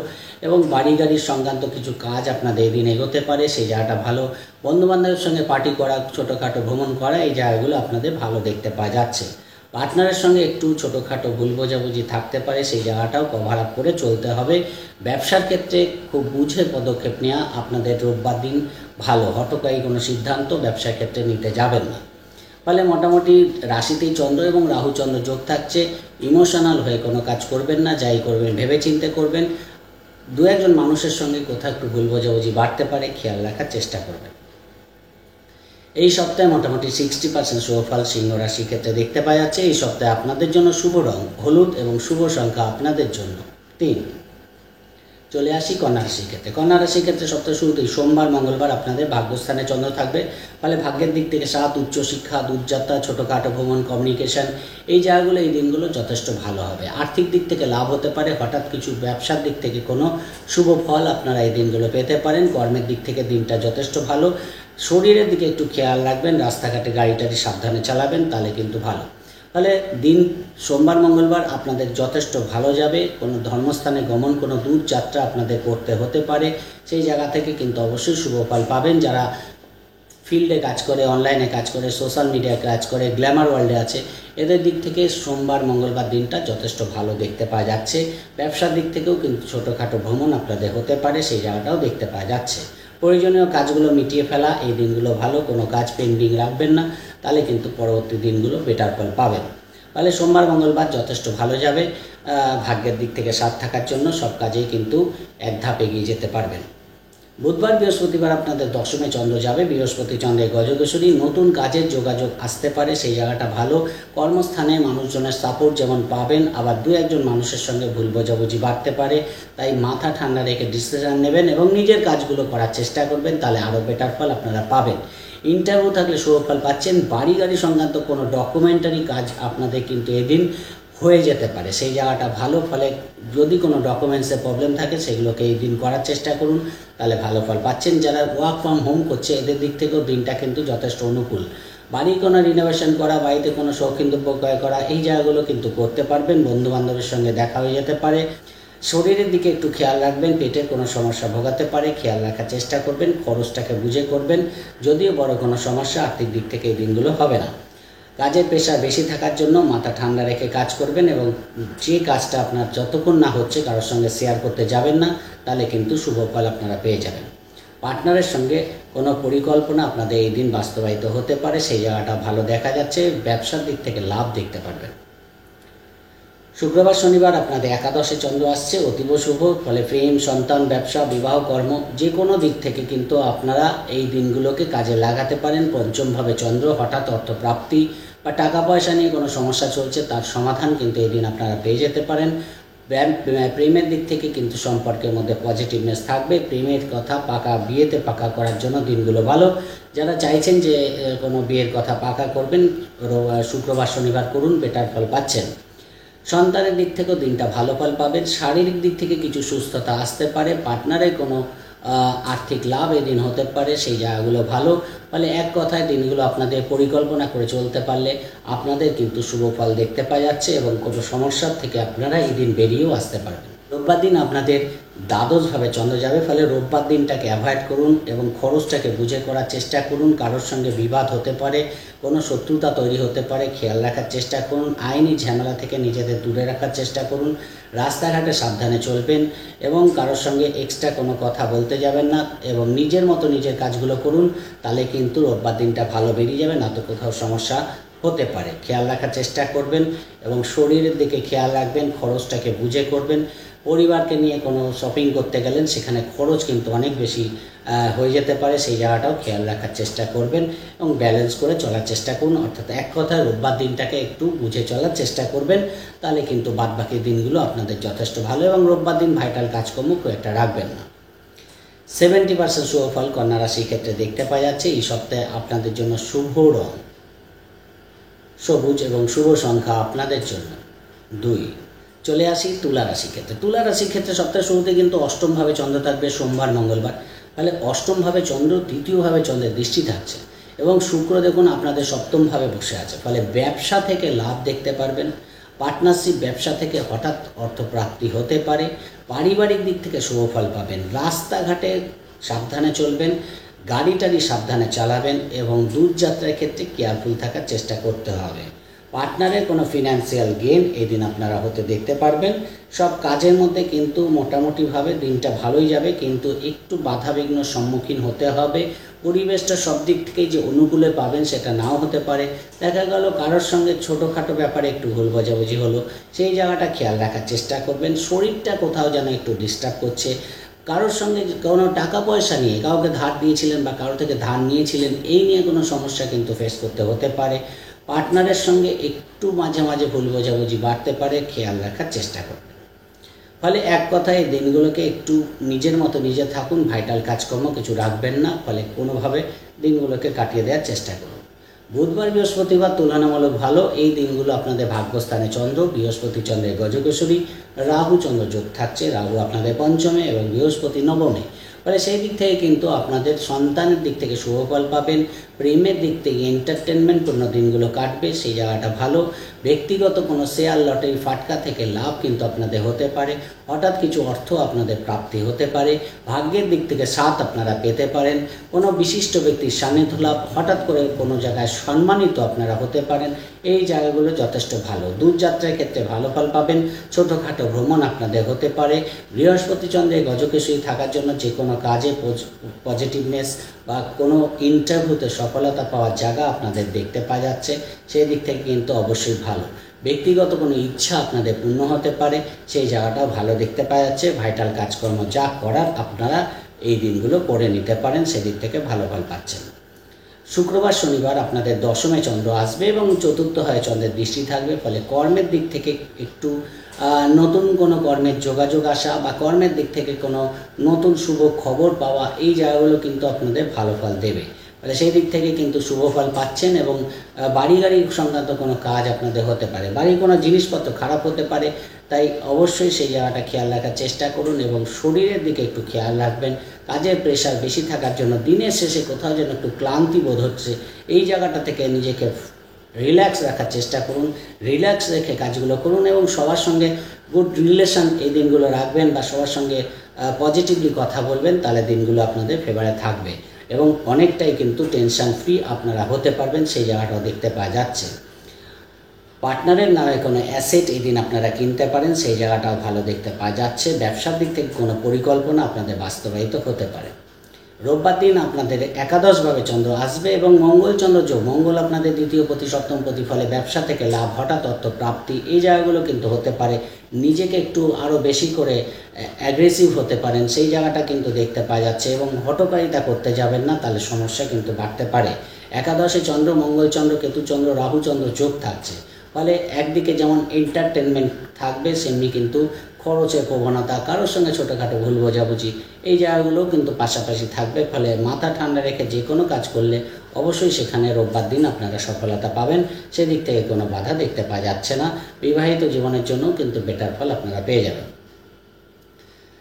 এবং বাড়ি গাড়ির সংক্রান্ত কিছু কাজ আপনাদের এই দিন এগোতে পারে, সেই জায়গাটা ভালো। বন্ধুবান্ধবের সঙ্গে পার্টি করা, ছোটোখাটো ভ্রমণ করা, এই জায়গাগুলো আপনাদের ভালো দেখতে পাওয়া যাচ্ছে। পার্টনারের সঙ্গে একটু ছোটোখাটো ভুল বোঝাবুঝি থাকতে পারে, সেই জায়গাটাও কভার আপ করে চলতে হবে। ব্যবসার ক্ষেত্রে খুব বুঝে পদক্ষেপ নেওয়া আপনাদের রোববার দিন ভালো। হঠকারী কোনো সিদ্ধান্ত ব্যবসার ক্ষেত্রে নিতে যাবেন না। ফলে মোটামুটি রাশিতেই চন্দ্র এবং রাহু চন্দ্র যোগ থাকছে। ইমোশনাল হয়ে কোনো কাজ করবেন না, যাই করবেন ভেবে চিন্তে করবেন। দু একজন মানুষের সঙ্গে কোথাও একটু ভুল বোঝাবুঝি বাড়তে পারে, খেয়াল রাখার চেষ্টা করবেন। এই সপ্তাহে মোটামুটি 60% শুভফল সিংহ রাশির ক্ষেত্রে দেখতে পাওয়া যাচ্ছে। এই সপ্তাহে আপনাদের জন্য শুভ রং হলুদ এবং শুভ সংখ্যা আপনাদের জন্য 3। চলে আসি কন্যা রাশির ক্ষেত্রে। কন্যা রাশির ক্ষেত্রে সপ্তাহে শুরুতেই সোমবার, মঙ্গলবার আপনাদের ভাগ্যস্থানে চন্দ্র থাকবে। ফলে ভাগ্যের দিক থেকে সাথ, উচ্চশিক্ষা, দূরযাত্রা, ছোটোখাটো ভ্রমণ, কমিউনিকেশন, এই জায়গাগুলো এই দিনগুলো যথেষ্ট ভালো হবে। আর্থিক দিক থেকে লাভ হতে পারে। হঠাৎ কিছু ব্যবসার দিক থেকে কোনো শুভ ফল আপনারা এই দিনগুলো পেতে পারেন। কর্মের দিক থেকে দিনটা যথেষ্ট ভালো। শরীরের দিকে একটু খেয়াল রাখবেন, রাস্তাঘাটে গাড়ি টাড়ি সাবধানে চালাবেন, তাহলে কিন্তু ভালো। ফলে দিন সোমবার, মঙ্গলবার আপনাদের যথেষ্ট ভালো যাবে। কোনো ধর্মস্থানে গমন, কোনো দূর যাত্রা আপনাদের করতে হতে পারে, সেই জায়গা থেকে কিন্তু অবশ্যই শুভ ফল পাবেন। যারা ফিল্ডে কাজ করে, অনলাইনে কাজ করে, সোশ্যাল মিডিয়ায় কাজ করে, গ্ল্যামার ওয়ার্ল্ডে আছে, এদের দিক থেকে সোমবার, মঙ্গলবার দিনটা যথেষ্ট ভালো দেখতে পাওয়া যাচ্ছে। ব্যবসার দিক থেকেও কিন্তু ছোটোখাটো ভ্রমণ আপনাদের হতে পারে, সেই জায়গাটাও দেখতে পাওয়া যাচ্ছে। প্রয়োজনীয় কাজগুলো মিটিয়ে ফেলা, এই দিনগুলো ভালো। কোনো কাজ পেন্ডিং রাখবেন না, তাহলে কিন্তু পরবর্তী দিনগুলো বেটার ফল পাবেন। তাহলে সোমবার, মঙ্গলবার যথেষ্ট ভালো যাবে। ভাগ্যের দিক থেকে সাথ থাকার জন্য সব কাজেই কিন্তু এক ধাপ এগিয়ে যেতে পারবেন। বুধবার, বৃহস্পতিবার আপনাদের দশমে চন্দ্র যাবে। বৃহস্পতি চন্দ্রের গজকেশরী, নতুন কাজের যোগাযোগ আসতে পারে, সেই জায়গাটা ভালো। কর্মস্থানে মানুষজনের সাপোর্ট যেমন পাবেন, আবার দু একজন মানুষের সঙ্গে ভুল বোঝাবুঝি বাড়তে পারে। তাই মাথা ঠান্ডা রেখে ডিসিশন নেবেন এবং নিজের কাজগুলো করার চেষ্টা করবেন, তাহলে আরও বেটার ফল আপনারা পাবেন। ইন্টারভিউ থাকলে শুভ ফল পাচ্ছেন। বাড়ি গাড়ি সংক্রান্ত কোনো ডকুমেন্টারি কাজ আপনাদের কিন্তু এদিন হয়ে যেতে পারে, সেই জায়গাটা ভালো। ফলে যদি কোনো ডকুমেন্টসের প্রবলেম থাকে সেগুলোকে এই দিন করার চেষ্টা করুন, তাহলে ভালো ফল পাচ্ছেন। যারা ওয়ার্ক ফ্রম হোম করছে এদের দিক থেকেও দিনটা কিন্তু যথেষ্ট অনুকূল। বাড়ি কোনো রিনোভেশন করা, বাড়িতে কোনো শৌখিন দ্রব্য ক্রয় করা, এই জায়গাগুলো কিন্তু করতে পারবেন। বন্ধুবান্ধবের সঙ্গে দেখা হয়ে যেতে পারে। শরীরের দিকে একটু খেয়াল রাখবেন, পেটের কোনো সমস্যা ভোগাতে পারে, খেয়াল রাখার চেষ্টা করবেন। খরচটাকে বুঝে করবেন। যদিও বড় কোনো সমস্যা আর্থিক দিক থেকে এই দিনগুলো হবে না। কাজের প্রেশার বেশি থাকার জন্য মাথা ঠান্ডা রেখে কাজ করবেন এবং যে কাজটা আপনার যতক্ষণ না হচ্ছে কারোর সঙ্গে শেয়ার করতে যাবেন না, তাহলে কিন্তু শুভ ফল আপনারা পেয়ে যাবেন। পার্টনারের সঙ্গে কোনো পরিকল্পনা আপনাদের এই দিন বাস্তবায়িত হতে পারে, সেই জায়গাটা ভালো দেখা যাচ্ছে। ব্যবসার দিক থেকে লাভ দেখতে পারবেন। শুক্রবার শনিবার আপনাদের একাদশে চন্দ্র আসছে, অতীব শুভ। ফলে প্রেম, সন্তান, ব্যবসা, বিবাহ, কর্ম যে কোনো দিক থেকে কিন্তু আপনারা এই দিনগুলোকে কাজে লাগাতে পারেন। পঞ্চমভাবে চন্দ্র, হঠাৎ অর্থপ্রাপ্তি বা টাকা পয়সা নিয়ে কোনো সমস্যা চলছে তার সমাধান কিন্তু এই দিন আপনারা পেয়ে যেতে পারেন। প্রেমের দিক থেকে কিন্তু সম্পর্কের মধ্যে পজিটিভনেস থাকবে। প্রেমের কথা পাকা, বিয়েতে পাকা করার জন্য দিনগুলো ভালো। যারা চাইছেন যে কোনো বিয়ের কথা পাকা করবেন, শুক্রবার শনিবার করুন, বেটার ফল পাচ্ছেন। সন্তানের দিক থেকেও দিনটা ভালো ফল পাবেন। শারীরিক দিক থেকে কিছু সুস্থতা আসতে পারে। পার্টনারের কোনো আর্থিক লাভ এদিন হতে পারে, সেই জায়গাগুলো ভালো। ফলে এক কথায় দিনগুলো আপনাদের পরিকল্পনা করে চলতে পারলে আপনাদের কিন্তু শুভ ফল দেখতে পাওয়া যাচ্ছে এবং কোনো সমস্যার থেকে আপনারা এই দিন বেরিয়েও আসতে পারবেন। রোববার দিন আপনাদের দ্বাদশভাবে চন্দ্র যাবে, ফলে রোববার দিনটাকে অ্যাভয়েড করুন এবং খরচটাকে বুঝে করার চেষ্টা করুন। কারোর সঙ্গে বিবাদ হতে পারে, কোনো শত্রুতা তৈরি হতে পারে, খেয়াল রাখার চেষ্টা করুন। আইনি ঝামেলা থেকে নিজেদের দূরে রাখার চেষ্টা করুন। রাস্তাঘাটে সাবধানে চলবেন এবং কারোর সঙ্গে এক্সট্রা কোনো কথা বলতে যাবেন না এবং নিজের মতো নিজের কাজগুলো করুন। তাহলে কিন্তু রোববার দিনটা ভালো বেরিয়ে যাবে, না তো কোথাও সমস্যা হতে পারে। খেয়াল রাখার চেষ্টা করবেন এবং শরীরের দিকে খেয়াল রাখবেন, খরচটাকে বুঝে করবেন। পরিবারকে নিয়ে কোনো শপিং করতে গেলেন, সেখানে খরচ কিন্তু অনেক বেশি হয়ে যেতে পারে, সেই জায়গাটাও খেয়াল রাখার চেষ্টা করবেন এবং ব্যালেন্স করে চলার চেষ্টা করুন। অর্থাৎ এক কথায় রোববার দিনটাকে একটু বুঝে চলার চেষ্টা করবেন, তাহলে কিন্তু বাদবাকি দিনগুলো আপনাদের যথেষ্ট ভালো। এবং রোববার দিন ভাইটাল কাজকর্ম খুব একটা রাখবেন না। 70% শুভ ফল কন্যা রাশির ক্ষেত্রে দেখতে পাওয়া যাচ্ছে। এই সপ্তাহে আপনাদের জন্য শুভ রং সবুজ এবং শুভ সংখ্যা আপনাদের জন্য 2। চলে আসি তুলা রাশির ক্ষেত্রে। তুলা রাশির ক্ষেত্রে সপ্তাহের শুরুতে কিন্তু অষ্টমভাবে চন্দ্র থাকবে, সোমবার মঙ্গলবার। ফলে অষ্টমভাবে চন্দ্র, দ্বিতীয়ভাবে চন্দ্রের দৃষ্টি থাকছে এবং শুক্র দেখুন আপনাদের সপ্তমভাবে বসে আছে। ফলে ব্যবসা থেকে লাভ দেখতে পারবেন। পার্টনারশিপ ব্যবসা থেকে হঠাৎ অর্থপ্রাপ্তি হতে পারে। পারিবারিক দিক থেকে শুভ ফল পাবেন। রাস্তাঘাটে সাবধানে চলবেন, গাড়ি টাড়ি সাবধানে চালাবেন এবং দূরযাত্রার ক্ষেত্রে কেয়ারফুল থাকার চেষ্টা করতে হবে। পার্টনারের কোনো ফিনান্সিয়াল গেইন এই দিন আপনারা হতে দেখতে পারবেন। সব কাজের মধ্যে কিন্তু মোটামুটিভাবে দিনটা ভালোই যাবে, কিন্তু একটু বাধাবিঘ্ন সম্মুখীন হতে হবে। পরিবেশটা সব দিক থেকেই যে অনুকূলে পাবেন সেটা নাও হতে পারে। দেখা গেল কারোর সঙ্গে ছোটোখাটো ব্যাপারে একটু ভুল বোঝাবুঝি হলো, সেই জায়গাটা খেয়াল রাখার চেষ্টা করবেন। শরীরটা কোথাও যেন একটু ডিস্টার্ব করছে। কারোর সঙ্গে কোনো টাকা পয়সা নিয়ে কাউকে ধার দিয়েছিলেন বা কারো থেকে ধার নিয়েছিলেন, এই নিয়ে কোনো সমস্যা কিন্তু ফেস করতে হতে পারে। পার্টনারের সঙ্গে একটু মাঝে মাঝে ভুল বোঝাবুঝি বাড়তে পারে, খেয়াল রাখার চেষ্টা করবেন। ফলে এক কথায় দিনগুলোকে একটু নিজের মতো নিজে থাকুন, ভাইটাল কাজকর্ম কিছু রাখবেন না। ফলে কোনোভাবে দিনগুলোকে কাটিয়ে দেওয়ার চেষ্টা করুন। বুধবার বৃহস্পতিবার তুলনামূলক ভালো। এই দিনগুলো আপনাদের ভাগ্যস্থানে চন্দ্র, বৃহস্পতি চন্দ্রের গজকেশরী, রাহু চন্দ্র যোগ থাকছে। রাহু আপনাদের পঞ্চমে এবং বৃহস্পতি নবমে। ফলে সেই দিক থেকে কিন্তু আপনাদের সন্তানের দিক থেকে শুভ ফল পাবেন। প্রেমের দিক থেকে এন্টারটেনমেন্টপূর্ণ দিনগুলো কাটবে, সেই জায়গাটা ভালো। ব্যক্তিগত কোনো শেয়ার লটারি ফাটকা থেকে লাভ কিন্তু আপনাদের হতে পারে। হঠাৎ কিছু অর্থ আপনাদের প্রাপ্তি হতে পারে। ভাগ্যের দিক থেকে সাথ আপনারা পেতে পারেন। কোনো বিশিষ্ট ব্যক্তির সান্নিধ্য লাভ, হঠাৎ করে কোনো জায়গায় সম্মানিত আপনারা হতে পারেন। এই জায়গাগুলো যথেষ্ট ভালো। দূরযাত্রার ক্ষেত্রে ভালো ফল পাবেন। ছোটোখাটো ভ্রমণ আপনাদের হতে পারে। বৃহস্পতি চন্দ্রের গজকেশরী থাকার জন্য যে কোনো কাজে পজিটিভনেস বা কোনো ইন্টারভিউতে সফলতা পাওয়ার জায়গা আপনাদের দেখতে পাওয়া যাচ্ছে, সেই দিক থেকে কিন্তু অবশ্যই ভালো। ব্যক্তিগত কোনো ইচ্ছা আপনাদের পূর্ণ হতে পারে, সেই জায়গাটাও ভালো দেখতে পাওয়া যাচ্ছে। ভাইটাল কাজকর্ম যা করার আপনারা এই দিনগুলো করে নিতে পারেন, সেদিক থেকে ভালো ফল পাচ্ছেন। শুক্রবার শনিবার আপনাদের দশমে চন্দ্র আসবে এবং চতুর্থ হয় চন্দ্রের দৃষ্টি থাকবে। ফলে কর্মের দিক থেকে একটু নতুন কোনো কর্মের যোগাযোগ আসা বা কর্মের দিক থেকে কোনো নতুন শুভ খবর পাওয়া, এই জায়গাগুলো কিন্তু আপনাদের ভালো ফল দেবে। ফলে সেই দিক থেকে কিন্তু শুভ ফল পাচ্ছেন এবং বাড়ি গাড়ি সংক্রান্ত কোনো কাজ আপনাদের হতে পারে। বাড়ির কোনো জিনিসপত্র খারাপ হতে পারে, তাই অবশ্যই সেই জায়গাটা খেয়াল রাখার চেষ্টা করুন এবং শরীরের দিকে একটু খেয়াল রাখবেন। কাজের প্রেশার বেশি থাকার জন্য দিনের শেষে কোথাও যেন একটু ক্লান্তি বোধ হচ্ছে, এই জায়গাটা থেকে নিজেকে রিল্যাক্স রাখার চেষ্টা করুন। রিল্যাক্স রেখে কাজগুলো করুন এবং সবার সঙ্গে গুড রিলেশন এই দিনগুলো রাখবেন বা সবার সঙ্গে পজিটিভলি কথা বলবেন, তাহলে দিনগুলো আপনাদের ফেভারে থাকবে এবং অনেকটাই কিন্তু টেনশন ফ্রি আপনারা হতে পারবেন, সেই জায়গাটাও দেখতে পাওয়া যাচ্ছে। পার্টনারের নামে কোনো অ্যাসেট এই দিন আপনারা কিনতে পারেন, সেই জায়গাটাও ভালো দেখতে পাওয়া যাচ্ছে। ব্যবসার দিক থেকে কোনো পরিকল্পনা আপনাদের বাস্তবায়িত হতে পারে। রোববার দিন আপনাদের একাদশভাবে চন্দ্র আসবে এবং মঙ্গল চন্দ্র যোগ, মঙ্গল আপনাদের দ্বিতীয় পতি সপ্তম পতি, ফলে ব্যবসা থেকে লাভ, হঠাৎ অর্থ প্রাপ্তি, এই জায়গাগুলো কিন্তু হতে পারে। নিজেকে একটু আরও বেশি করে অ্যাগ্রেসিভ হতে পারেন, সেই জায়গাটা কিন্তু দেখতে পাওয়া যাচ্ছে। এবং হঠকারিতা করতে যাবেন না, তাহলে সমস্যা কিন্তু বাড়তে পারে। একাদশে চন্দ্র, মঙ্গল চন্দ্র, কেতু চন্দ্র, রাহু চন্দ্র যোগ থাকছে, ফলে একদিকে যেমন এন্টারটেনমেন্ট থাকবে, সেমনি কিন্তু খরচের প্রবণতা, কারোর সঙ্গে ছোটোখাটো ভুল বোঝাবুঝি, এই জায়গাগুলোও কিন্তু পাশাপাশি থাকবে। ফলে মাথা ঠান্ডা রেখে যে কোনো কাজ করলে অবশ্যই সেখানে রোববার দিন আপনারা সফলতা পাবেন, সেদিক থেকে কোনো বাধা দেখতে পাওয়া যাচ্ছে না। বিবাহিত জীবনের জন্য কিন্তু বেটার ফল আপনারা পেয়ে যাবেন।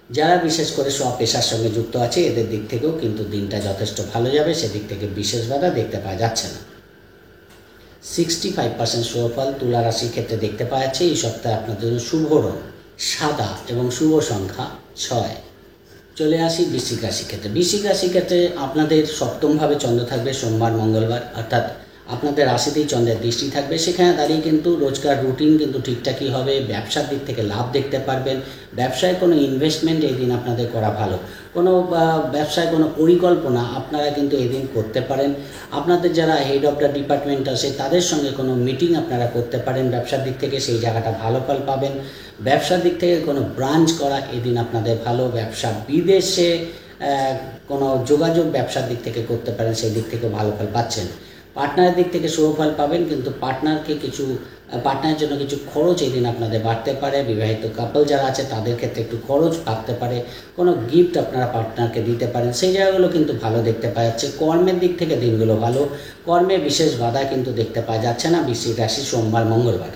যারা বিশেষ করে পেশার সঙ্গে যুক্ত আছে, এদের দিক থেকেও কিন্তু দিনটা যথেষ্ট ভালো যাবে, সেদিক থেকে বিশেষ বাধা দেখতে পাওয়া যাচ্ছে না। 65% শুভফল তুলা রাশির ক্ষেত্রে দেখতে পাওয়া যাচ্ছে। এই সপ্তাহে আপনাদের জন্য শুভ রং সাদা এবং শুভ সংখ্যা 6। চলে আসি বৃশ্চিক রাশির ক্ষেত্রে। বৃশ্চিক রাশির ক্ষেত্রে আপনাদের সপ্তমভাবে চন্দ্র থাকবে সোমবার মঙ্গলবার, অর্থাৎ আপনাদের রাশিতেই চন্দ্রের দৃষ্টি থাকবে। সেখানে দাঁড়িয়ে কিন্তু রোজকার রুটিন কিন্তু ঠিকঠাকই হবে। ব্যবসার দিক থেকে লাভ দেখতে পারবেন। ব্যবসায় কোনো ইনভেস্টমেন্ট এই দিন আপনাদের করা ভালো। কোনো ব্যবসায় কোনো পরিকল্পনা আপনারা কিন্তু এদিন করতে পারেন। আপনাদের যারা হেড অফ দ্য ডিপার্টমেন্ট আছে তাদের সঙ্গে কোনো মিটিং আপনারা করতে পারেন। ব্যবসার দিক থেকে সেই জায়গাটা ভালো ফল পাবেন। ব্যবসার দিক থেকে কোনো ব্রাঞ্চ করা এদিন আপনাদের ভালো। ব্যবসা বিদেশে কোনো যোগাযোগ ব্যবসার দিক থেকে করতে পারেন, সেই দিক থেকে ভালো ফল পাচ্ছেন। পার্টনারের দিক থেকে শুভ ফল পাবেন, কিন্তু পার্টনারের জন্য কিছু খরচ এই দিন আপনাদের বাড়তে পারে। বিবাহিত কাপল যারা আছে তাদের ক্ষেত্রে একটু খরচ বাড়তে পারে। কোনো গিফট আপনারা পার্টনারকে দিতে পারেন, সেই জায়গাগুলো কিন্তু ভালো দেখতে পাওয়া যাচ্ছে। কর্মের দিক থেকে দিনগুলো ভালো, কর্মে বিশেষ বাধা কিন্তু দেখতে পাওয়া যাচ্ছে না। বৃশ্চিক রাশি সোমবার মঙ্গলবার।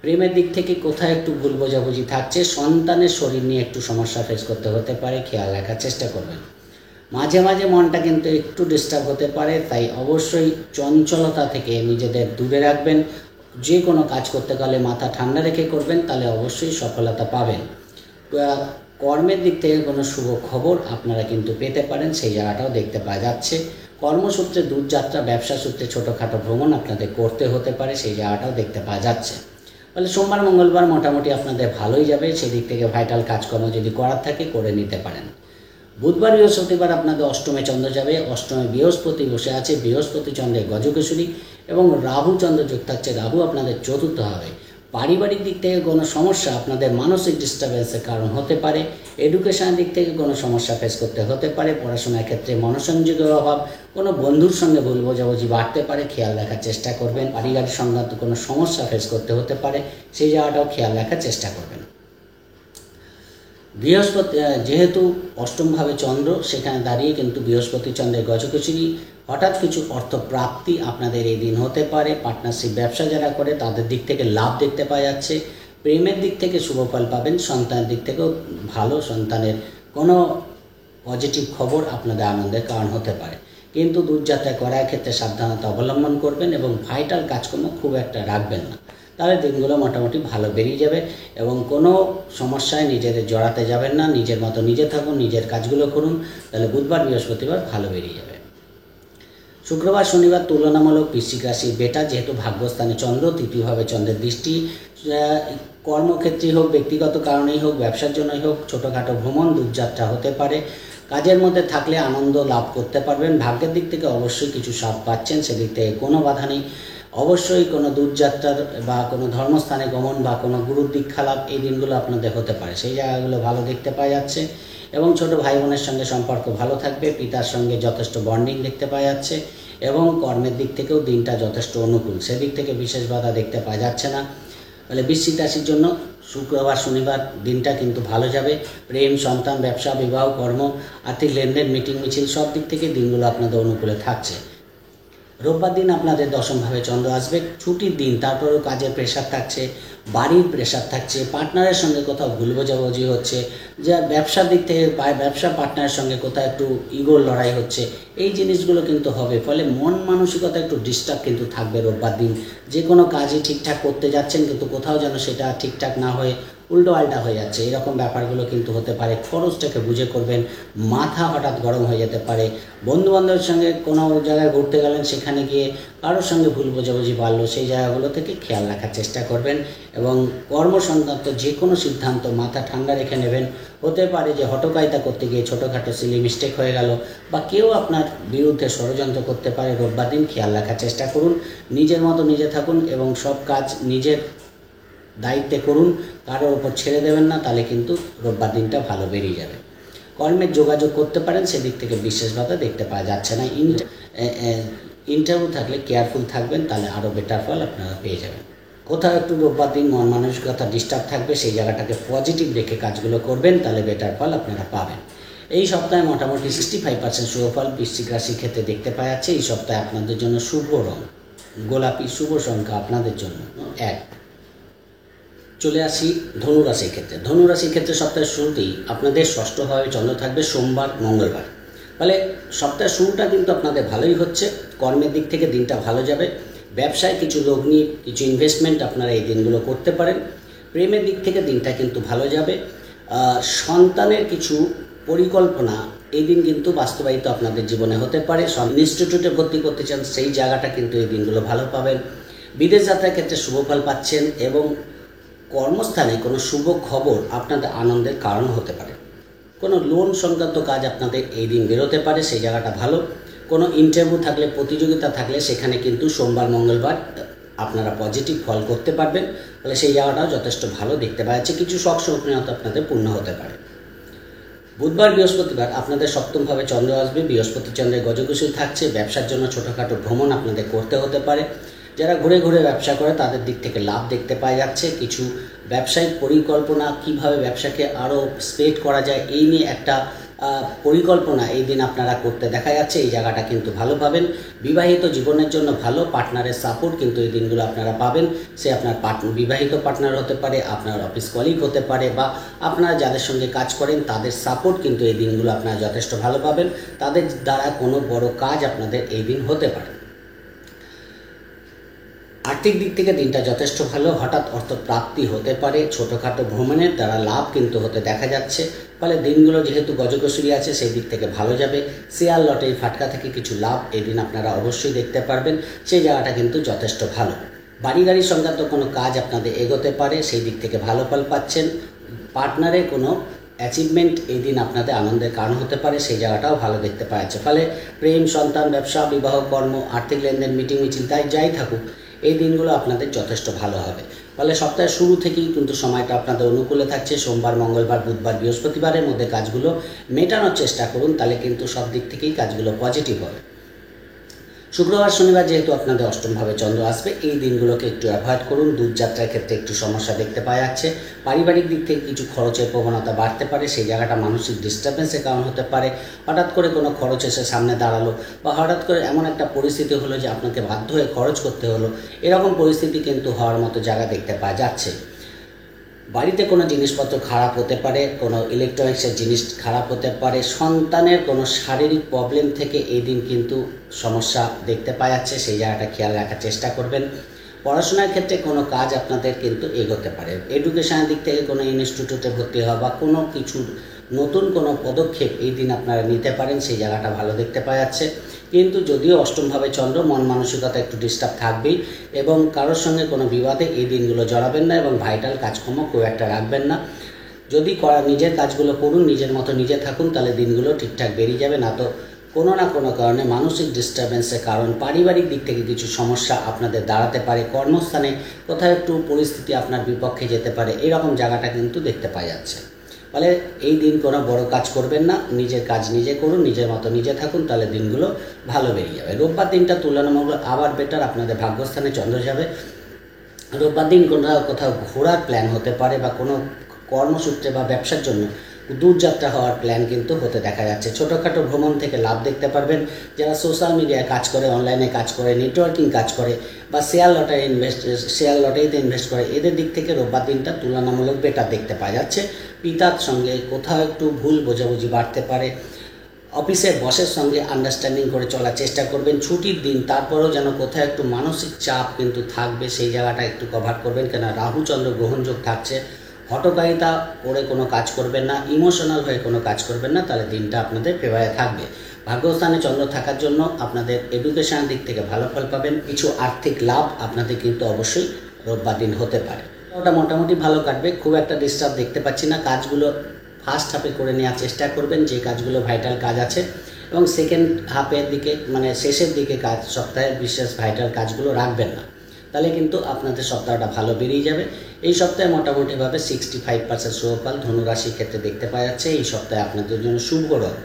প্রেমের দিক থেকে কোথায় একটু ভুল বোঝাবুঝি থাকছে, সন্তানের শরীর নিয়ে একটু সমস্যা ফেস করতে হতে পারে, খেয়াল রাখার চেষ্টা করবেন। মাঝে মাঝে মনটা কিন্তু একটু ডিস্টার্ব হতে পারে, তাই অবশ্যই চঞ্চলতা থেকে নিজেদের দূরে রাখবেন। যে কোনো কাজ করতে গেলে মাথা ঠান্ডা রেখে করবেন, তাহলে অবশ্যই সফলতা পাবেন। কর্মের দিক থেকে কোনো শুভ খবর আপনারা কিন্তু পেতে পারেন, সেই জায়গাটাও দেখতে পাওয়া যাচ্ছে। কর্মসূত্রে দূরযাত্রা, ব্যবসা সূত্রে ছোটোখাটো ভ্রমণ আপনাদের করতে হতে পারে, সেই জায়গাটাও দেখতে পাওয়া যাচ্ছে। ফলে সোমবার মঙ্গলবার মোটামুটি আপনাদের ভালোই যাবে। সেদিক থেকে ভাইটাল কাজকর্ম যদি করার থাকে করে নিতে পারেন। বুধবার বৃহস্পতিবার আপনাদের অষ্টমে চন্দ্র যাবে। অষ্টমে বৃহস্পতি বসে আছে। বৃহস্পতি চন্দ্রের গজকেশরী এবং রাহু চন্দ্র যোগ থাকছে। রাহু আপনাদের চতুর্থ হবে। পারিবারিক দিক থেকে কোনো সমস্যা আপনাদের মানসিক ডিস্টারবেন্সের কারণ হতে পারে। এডুকেশনের দিক থেকে কোনো সমস্যা ফেস করতে হতে পারে। পড়াশোনার ক্ষেত্রে মনোসংযোগের অভাব, কোনো বন্ধুর সঙ্গে ভুল বোঝাবুঝি বাড়তে পারে, খেয়াল রাখার চেষ্টা করবেন। পারিবারিক সংক্রান্ত কোনো সমস্যা ফেস করতে হতে পারে, সেই জায়গাটাও খেয়াল রাখার চেষ্টা করবেন। বৃহস্পতি যেহেতু অষ্টমভাবে চন্দ্র, সেখানে দাঁড়িয়ে কিন্তু বৃহস্পতি চন্দ্রের গজকেশরী, হঠাৎ কিছু অর্থ প্রাপ্তি আপনাদের এই দিন হতে পারে। পার্টনারশিপ ব্যবসা যারা করে তাদের দিক থেকে লাভ দেখতে পাওয়া যাচ্ছে। প্রেমের দিক থেকে শুভ ফল পাবেন। সন্তানের দিক থেকেও ভালো, সন্তানের কোনো পজিটিভ খবর আপনাদের আনন্দের কারণ হতে পারে। কিন্তু দূরযাত্রা করার ক্ষেত্রে সাবধানতা অবলম্বন করবেন এবং ভাইটাল কাজকর্ম খুব একটা রাখবেন না, তাহলে দিনগুলো মোটামুটি ভালো বেরিয়ে যাবে। এবং কোনো সমস্যায় নিজেদের জড়াতে যাবেন না, নিজের মতো নিজে থাকুন, নিজের কাজগুলো করুন, তাহলে বুধবার বৃহস্পতিবার ভালো বেরিয়ে যাবে। শুক্রবার শনিবার তুলনামূলক বৃশ্চিক রাশির বেটার, যেহেতু ভাগ্যস্থানে চন্দ্র, তৃতীয়ভাবে চন্দ্রের দৃষ্টি। কর্মক্ষেত্রেই হোক, ব্যক্তিগত কারণেই হোক, ব্যবসার জন্যই হোক, ছোটোখাটো ভ্রমণ দূরযাত্রা হতে পারে। কাজের মধ্যে থাকলে আনন্দ লাভ করতে পারবেন। ভাগ্যের দিক থেকে অবশ্যই কিছু সাথ পাচ্ছেন, সেদিক থেকে কোনো বাধা নেই। অবশ্যই কোনো দূরযাত্রার বা কোনো ধর্মস্থানে গমন বা কোনো গুরুর দীক্ষা লাভ এই দিনগুলো আপনাদের হতে পারে, সেই জায়গাগুলো ভালো দেখতে পাওয়া যাচ্ছে। এবং ছোট ভাই বোনের সঙ্গে সম্পর্ক ভালো থাকবে। পিতার সঙ্গে যথেষ্ট বন্ডিং দেখতে পাওয়া যাচ্ছে এবং কর্মের দিক থেকেও দিনটা যথেষ্ট অনুকূল, সেদিক থেকে বিশেষ বাধা দেখতে পাওয়া যাচ্ছে না। তাহলে বৃশ্চিক রাশির জন্য শুক্রবার শনিবার দিনটা কিন্তু ভালো যাবে। প্রেম, সন্তান, ব্যবসা, বিবাহ, কর্ম, আর্থিক লেনদেন, মিটিং মিছিল সব দিক থেকে দিনগুলো আপনাদের অনুকূলে থাকছে। রোববার দিন আপনাদের দশমভাবে চন্দ্র আসবে, ছুটির দিন, তারপরেও কাজের প্রেশার থাকছে, বাড়ির প্রেশার থাকছে, পার্টনারের সঙ্গে কোথাও ভুল বোঝাবুঝি হচ্ছে, যা ব্যবসার দিক থেকে ব্যবসা পার্টনারের সঙ্গে কোথাও একটু ইগোর লড়াই হচ্ছে, এই জিনিসগুলো কিন্তু হবে। ফলে মন মানসিকতা একটু ডিস্টার্ব কিন্তু থাকবে রোববার দিন। যে কোনো কাজই ঠিকঠাক করতে যাচ্ছেন, কিন্তু কোথাও যেন সেটা ঠিকঠাক না হয়ে উল্টো পাল্টা হয়ে যাচ্ছে, এরকম ব্যাপারগুলো কিন্তু হতে পারে। খরচটাকে বুঝে করবেন। মাথা হঠাৎ গরম হয়ে যেতে পারে। বন্ধুবান্ধবের সঙ্গে কোনো জায়গায় ঘুরতে গেলেন, সেখানে গিয়ে কারোর সঙ্গে ভুল বোঝাবুঝি বাড়লো, সেই জায়গাগুলো থেকে খেয়াল রাখার চেষ্টা করবেন। এবং কর্ম সংক্রান্ত যে কোনো সিদ্ধান্ত মাথা ঠান্ডা রেখে নেবেন। হতে পারে যে হঠকারিতা করতে গিয়ে ছোটোখাটো সিলি মিস্টেক হয়ে গেল, বা কেউ আপনার বিরুদ্ধে ষড়যন্ত্র করতে পারে। রোববার দিন খেয়াল রাখার চেষ্টা করুন। নিজের মতো নিজে থাকুন এবং সব কাজ নিজের দায়িত্বে করুন, কারোর ওপর ছেড়ে দেবেন না, তাহলে কিন্তু রোববার দিনটা ভালো বেরিয়ে যাবে। কর্মের যোগাযোগ করতে পারেন, সেদিক থেকে বিশেষ বাধা দেখতে পাওয়া যাচ্ছে না। ইন্টারভিউ থাকলে কেয়ারফুল থাকবেন, তাহলে আরও বেটার ফল আপনারা পেয়ে যাবেন। কোথাও একটু রোববার দিন মন মানসিকতা ডিস্টার্ব থাকবে, সেই জায়গাটাকে পজিটিভ রেখে কাজগুলো করবেন, তাহলে বেটার ফল আপনারা পাবেন। এই সপ্তাহে মোটামুটি 65% শুভফল বৃশ্চিক রাশির ক্ষেত্রে দেখতে পাওয়া যাচ্ছে। এই সপ্তাহে আপনাদের জন্য শুভ রং গোলাপি, শুভ সংখ্যা আপনাদের জন্য 1। চলে আসি ধনুরাশির ক্ষেত্রে। ধনুরাশির ক্ষেত্রে সপ্তাহের শুরুতেই আপনাদের ষষ্ঠভাবে চন্দ্র থাকবে সোমবার মঙ্গলবার, ফলে সপ্তাহের শুরুটা কিন্তু আপনাদের ভালোই হচ্ছে। কর্মের দিক থেকে দিনটা ভালো যাবে। ব্যবসায় কিছু লগ্নি, কিছু ইনভেস্টমেন্ট আপনারা এই দিনগুলো করতে পারেন। প্রেমের দিক থেকে দিনটা কিন্তু ভালো যাবে। সন্তানের কিছু পরিকল্পনা এই দিন কিন্তু বাস্তবায়িত আপনাদের জীবনে হতে পারে। ইনস্টিটিউটে ভর্তি করতে চান, সেই জায়গাটা কিন্তু এই দিনগুলো ভালো পাবেন। বিদেশ যাত্রার ক্ষেত্রে শুভফল পাচ্ছেন এবং কর্মস্থানে কোনো শুভ খবর আপনাদের আনন্দের কারণ হতে পারে। কোনো লোন সংক্রান্ত কাজ আপনাদের এই দিন বেরোতে পারে, সেই জায়গাটা ভালো। কোনো ইন্টারভিউ থাকলে, প্রতিযোগিতা থাকলে, সেখানে কিন্তু সোমবার মঙ্গলবার আপনারা পজিটিভ ফল করতে পারবেন, ফলে সেই জায়গাটাও যথেষ্ট ভালো দেখতে পাওয়া যাচ্ছে। কিছু শখ শৌখিনতা আপনাদের পূর্ণ হতে পারে। বুধবার বৃহস্পতিবার আপনাদের সপ্তমভাবে চন্দ্র আসবে। বৃহস্পতি চন্দ্রের গজকুশল থাকছে। ব্যবসার জন্য ছোটোখাটো ভ্রমণ আপনাদের করতে হতে পারে। যারা ঘুরে ঘুরে ব্যবসা করে তাদের দিক থেকে লাভ দেখতে পাওয়া যাচ্ছে। কিছু ব্যবসায়িক পরিকল্পনা, কিভাবে ব্যবসাকে আরও স্প্রেড করা যায়, এই নিয়ে একটা পরিকল্পনা এই দিন আপনারা করতে দেখা যাচ্ছে। এই জায়গাটা কিন্তু ভালো পাবেন। বিবাহিত জীবনের জন্য ভালো। পার্টনারের সাপোর্ট কিন্তু এই দিনগুলো আপনারা পাবেন। সে আপনার বিবাহিত পার্টনার হতে পারে, আপনার অফিস কলিগ হতে পারে, বা আপনারা যাদের সঙ্গে কাজ করেন তাদের সাপোর্ট কিন্তু এই দিনগুলো আপনারা যথেষ্ট ভালো পাবেন। তাদের দ্বারা কোনো বড় কাজ আপনাদের এই দিন হতে পারে। আর্থিক দিক থেকে দিনটা যথেষ্ট ভালো। হঠাৎ অর্থ প্রাপ্তি হতে পারে। ছোটোখাটো ভ্রমণের দ্বারা লাভ কিন্তু হতে দেখা যাচ্ছে। ফলে দিনগুলো যেহেতু গজকেশরী আছে, সেই দিক থেকে ভালো যাবে। শেয়ার লটারি ফাটকা থেকে কিছু লাভ এই দিন আপনারা অবশ্যই দেখতে পারবেন, সেই জায়গাটা কিন্তু যথেষ্ট ভালো। বাড়ি গাড়ি সংক্রান্ত কোনো কাজ আপনাদের এগোতে পারে, সেই দিক থেকে ভালো ফল পাচ্ছেন। পার্টনারের কোনো অ্যাচিভমেন্ট এই দিন আপনাদের আনন্দের কারণ হতে পারে, সেই জায়গাটাও ভালো দেখতে পাওয়া যাচ্ছে। ফলে প্রেম, সন্তান, ব্যবসা, বিবাহ, কর্ম, আর্থিক লেনদেন, মিটিং মিছিল, তাই যাই থাকুক, এই দিনগুলো আপনাদের যথেষ্ট ভালো হবে। ফলে সপ্তাহের শুরু থেকেই কিন্তু সময়টা আপনাদের অনুকূলে থাকছে। সোমবার মঙ্গলবার বুধবার বৃহস্পতিবারের মধ্যে কাজগুলো মেটানোর চেষ্টা করুন, তাহলে কিন্তু সব দিক থেকেই কাজগুলো পজিটিভ হবে। শুক্রবার শনিবার যেহেতু আপনাদের অষ্টমভাবে চন্দ্র আসবে, এই দিনগুলোকে একটু অ্যাভয়েড করুন। দূরযাত্রার ক্ষেত্রে একটু সমস্যা দেখতে পাওয়া যাচ্ছে। পারিবারিক দিক থেকে কিছু খরচের প্রবণতা বাড়তে পারে, সেই জায়গাটা মানসিক ডিস্টার্বেন্সের কারণ হতে পারে। হঠাৎ করে কোনো খরচ এসে সামনে দাঁড়ালো, বা হঠাৎ করে এমন একটা পরিস্থিতি হলো যে আপনাকে বাধ্য হয়ে খরচ করতে হলো, এরকম পরিস্থিতি কিন্তু হওয়ার মতো জায়গা দেখতে পাওয়া যাচ্ছে। বাড়িতে কোনো জিনিসপত্র খারাপ হতে পারে, কোনো ইলেকট্রনিক্সের জিনিস খারাপ হতে পারে। সন্তানের কোনো শারীরিক প্রবলেম থেকে এই দিন কিন্তু সমস্যা দেখতে পাওয়া যাচ্ছে, সেই জায়গাটা খেয়াল রাখার চেষ্টা করবেন। পড়াশোনার ক্ষেত্রে কোনো কাজ আপনাদের কিন্তু এগোতে পারে। এডুকেশনের দিক থেকে কোনো ইনস্টিটিউটে ভর্তি হওয়া বা কোনো কিছু নতুন কোনো পদক্ষেপ এই দিন আপনারা নিতে পারেন, সেই জায়গাটা ভালো দেখতে পাওয়া যাচ্ছে। কিন্তু যদিও অষ্টমভাবে চন্দ্র, মন মানসিকতা একটু ডিস্টার্ব থাকবেই, এবং কারোর সঙ্গে কোনো বিবাদে এই দিনগুলো জড়াবেন না, এবং ভাইটাল কাজকর্ম খুব একটা রাখবেন না। যদি নিজের কাজগুলো করুন, নিজের মতো নিজে থাকুন, তাহলে দিনগুলো ঠিকঠাক বেরিয়ে যাবে। না তো কোনো না কোনো কারণে মানসিক ডিস্টার্বেন্সের কারণ, পারিবারিক দিক থেকে কিছু সমস্যা আপনাদের দাঁড়াতে পারে। কর্মস্থানে কোথাও একটু পরিস্থিতি আপনার বিপক্ষে যেতে পারে, এরকম জায়গাটা কিন্তু দেখতে পাওয়া যাচ্ছে। ফলে এই দিন কোনো বড় কাজ করবেন না, নিজের কাজ নিজে করুন, নিজের মতো নিজে থাকুন, তাহলে দিনগুলো ভালো বেরিয়ে যাবে। রোববার দিনটা তুলনামূলক আবার বেটার। আপনাদের ভাগ্যস্থানে চন্দ্র যাবে। রোববার দিন কোথাও ঘোরার প্ল্যান হতে পারে, বা কোনো কর্মসূত্রে বা ব্যবসার জন্য দূরযাত্রা হওয়ার প্ল্যান কিন্তু হতে দেখা যাচ্ছে। ছোটোখাটো ভ্রমণ থেকে লাভ দেখতে পারবেন। যারা সোশ্যাল মিডিয়ায় কাজ করে, অনলাইনে কাজ করে, নেটওয়ার্কিং কাজ করে, বা শেয়ার লটারিতে ইনভেস্ট করে, এদের দিক থেকে রোববার দিনটা তুলনামূলক বেটার দেখতে পাওয়া যাচ্ছে। পিতার সঙ্গে কোথাও একটু ভুল বোঝাবুঝি বাড়তে পারে। অফিসের বসের সঙ্গে আন্ডারস্ট্যান্ডিং করে চলার চেষ্টা করবেন। ছুটির দিন, তারপরেও যেন কোথাও একটু মানসিক চাপ কিন্তু থাকবে, সেই জায়গাটা একটু কভার করবেন, কেন রাহু চন্দ্র গ্রহণযোগ থাকছে। হঠকারিতা করে কোনো কাজ করবেন না, ইমোশনাল হয়ে কোনো কাজ করবেন না, তাহলে দিনটা আপনাদের ফেভারে থাকবে। ভাগ্যস্থানে চন্দ্র থাকার জন্য আপনাদের এডুকেশন দিক থেকে ভালো ফল পাবেন। কিছু আর্থিক লাভ আপনাদের কিন্তু অবশ্যই রোববার দিন হতে পারে। ওটা মোটামুটি ভালো কাটবে, খুব একটা ডিস্টার্ব দেখতে পাচ্ছি না। কাজগুলো ফার্স্ট হাফে করে নেওয়ার চেষ্টা করবেন, যে কাজগুলো ভাইটাল কাজ আছে, এবং সেকেন্ড হাফের দিকে মানে শেষের দিকে কাজ সপ্তাহের বিশেষ ভাইটাল কাজগুলো রাখবেন না, তাহলে কিন্তু আপনাদের সপ্তাহটা ভালো বেরিয়ে যাবে। এই সপ্তাহে মোটামুটিভাবে 65% শুভফল ধনুরাশির ক্ষেত্রে দেখতে পাওয়া যাচ্ছে। এই সপ্তাহে আপনাদের জন্য শুভ রং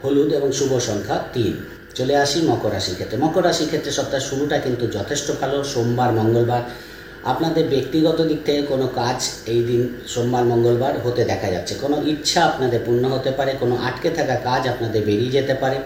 হলুদ এবং শুভ সংখ্যা 3। চলে আসি মকর রাশির ক্ষেত্রে। মকর রাশির ক্ষেত্রে সপ্তাহের শুরুটা কিন্তু যথেষ্ট ভালো। সোমবার মঙ্গলবার আপনাদের ব্যক্তিগত দিক থেকে কোনো কাজ এই দিন সোমবার মঙ্গলবার হতে দেখা যাচ্ছে। কোনো ইচ্ছা আপনাদের পূর্ণ হতে পারে, কোনো আটকে থাকা কাজ আপনাদের বেরিয়ে যেতে পারে।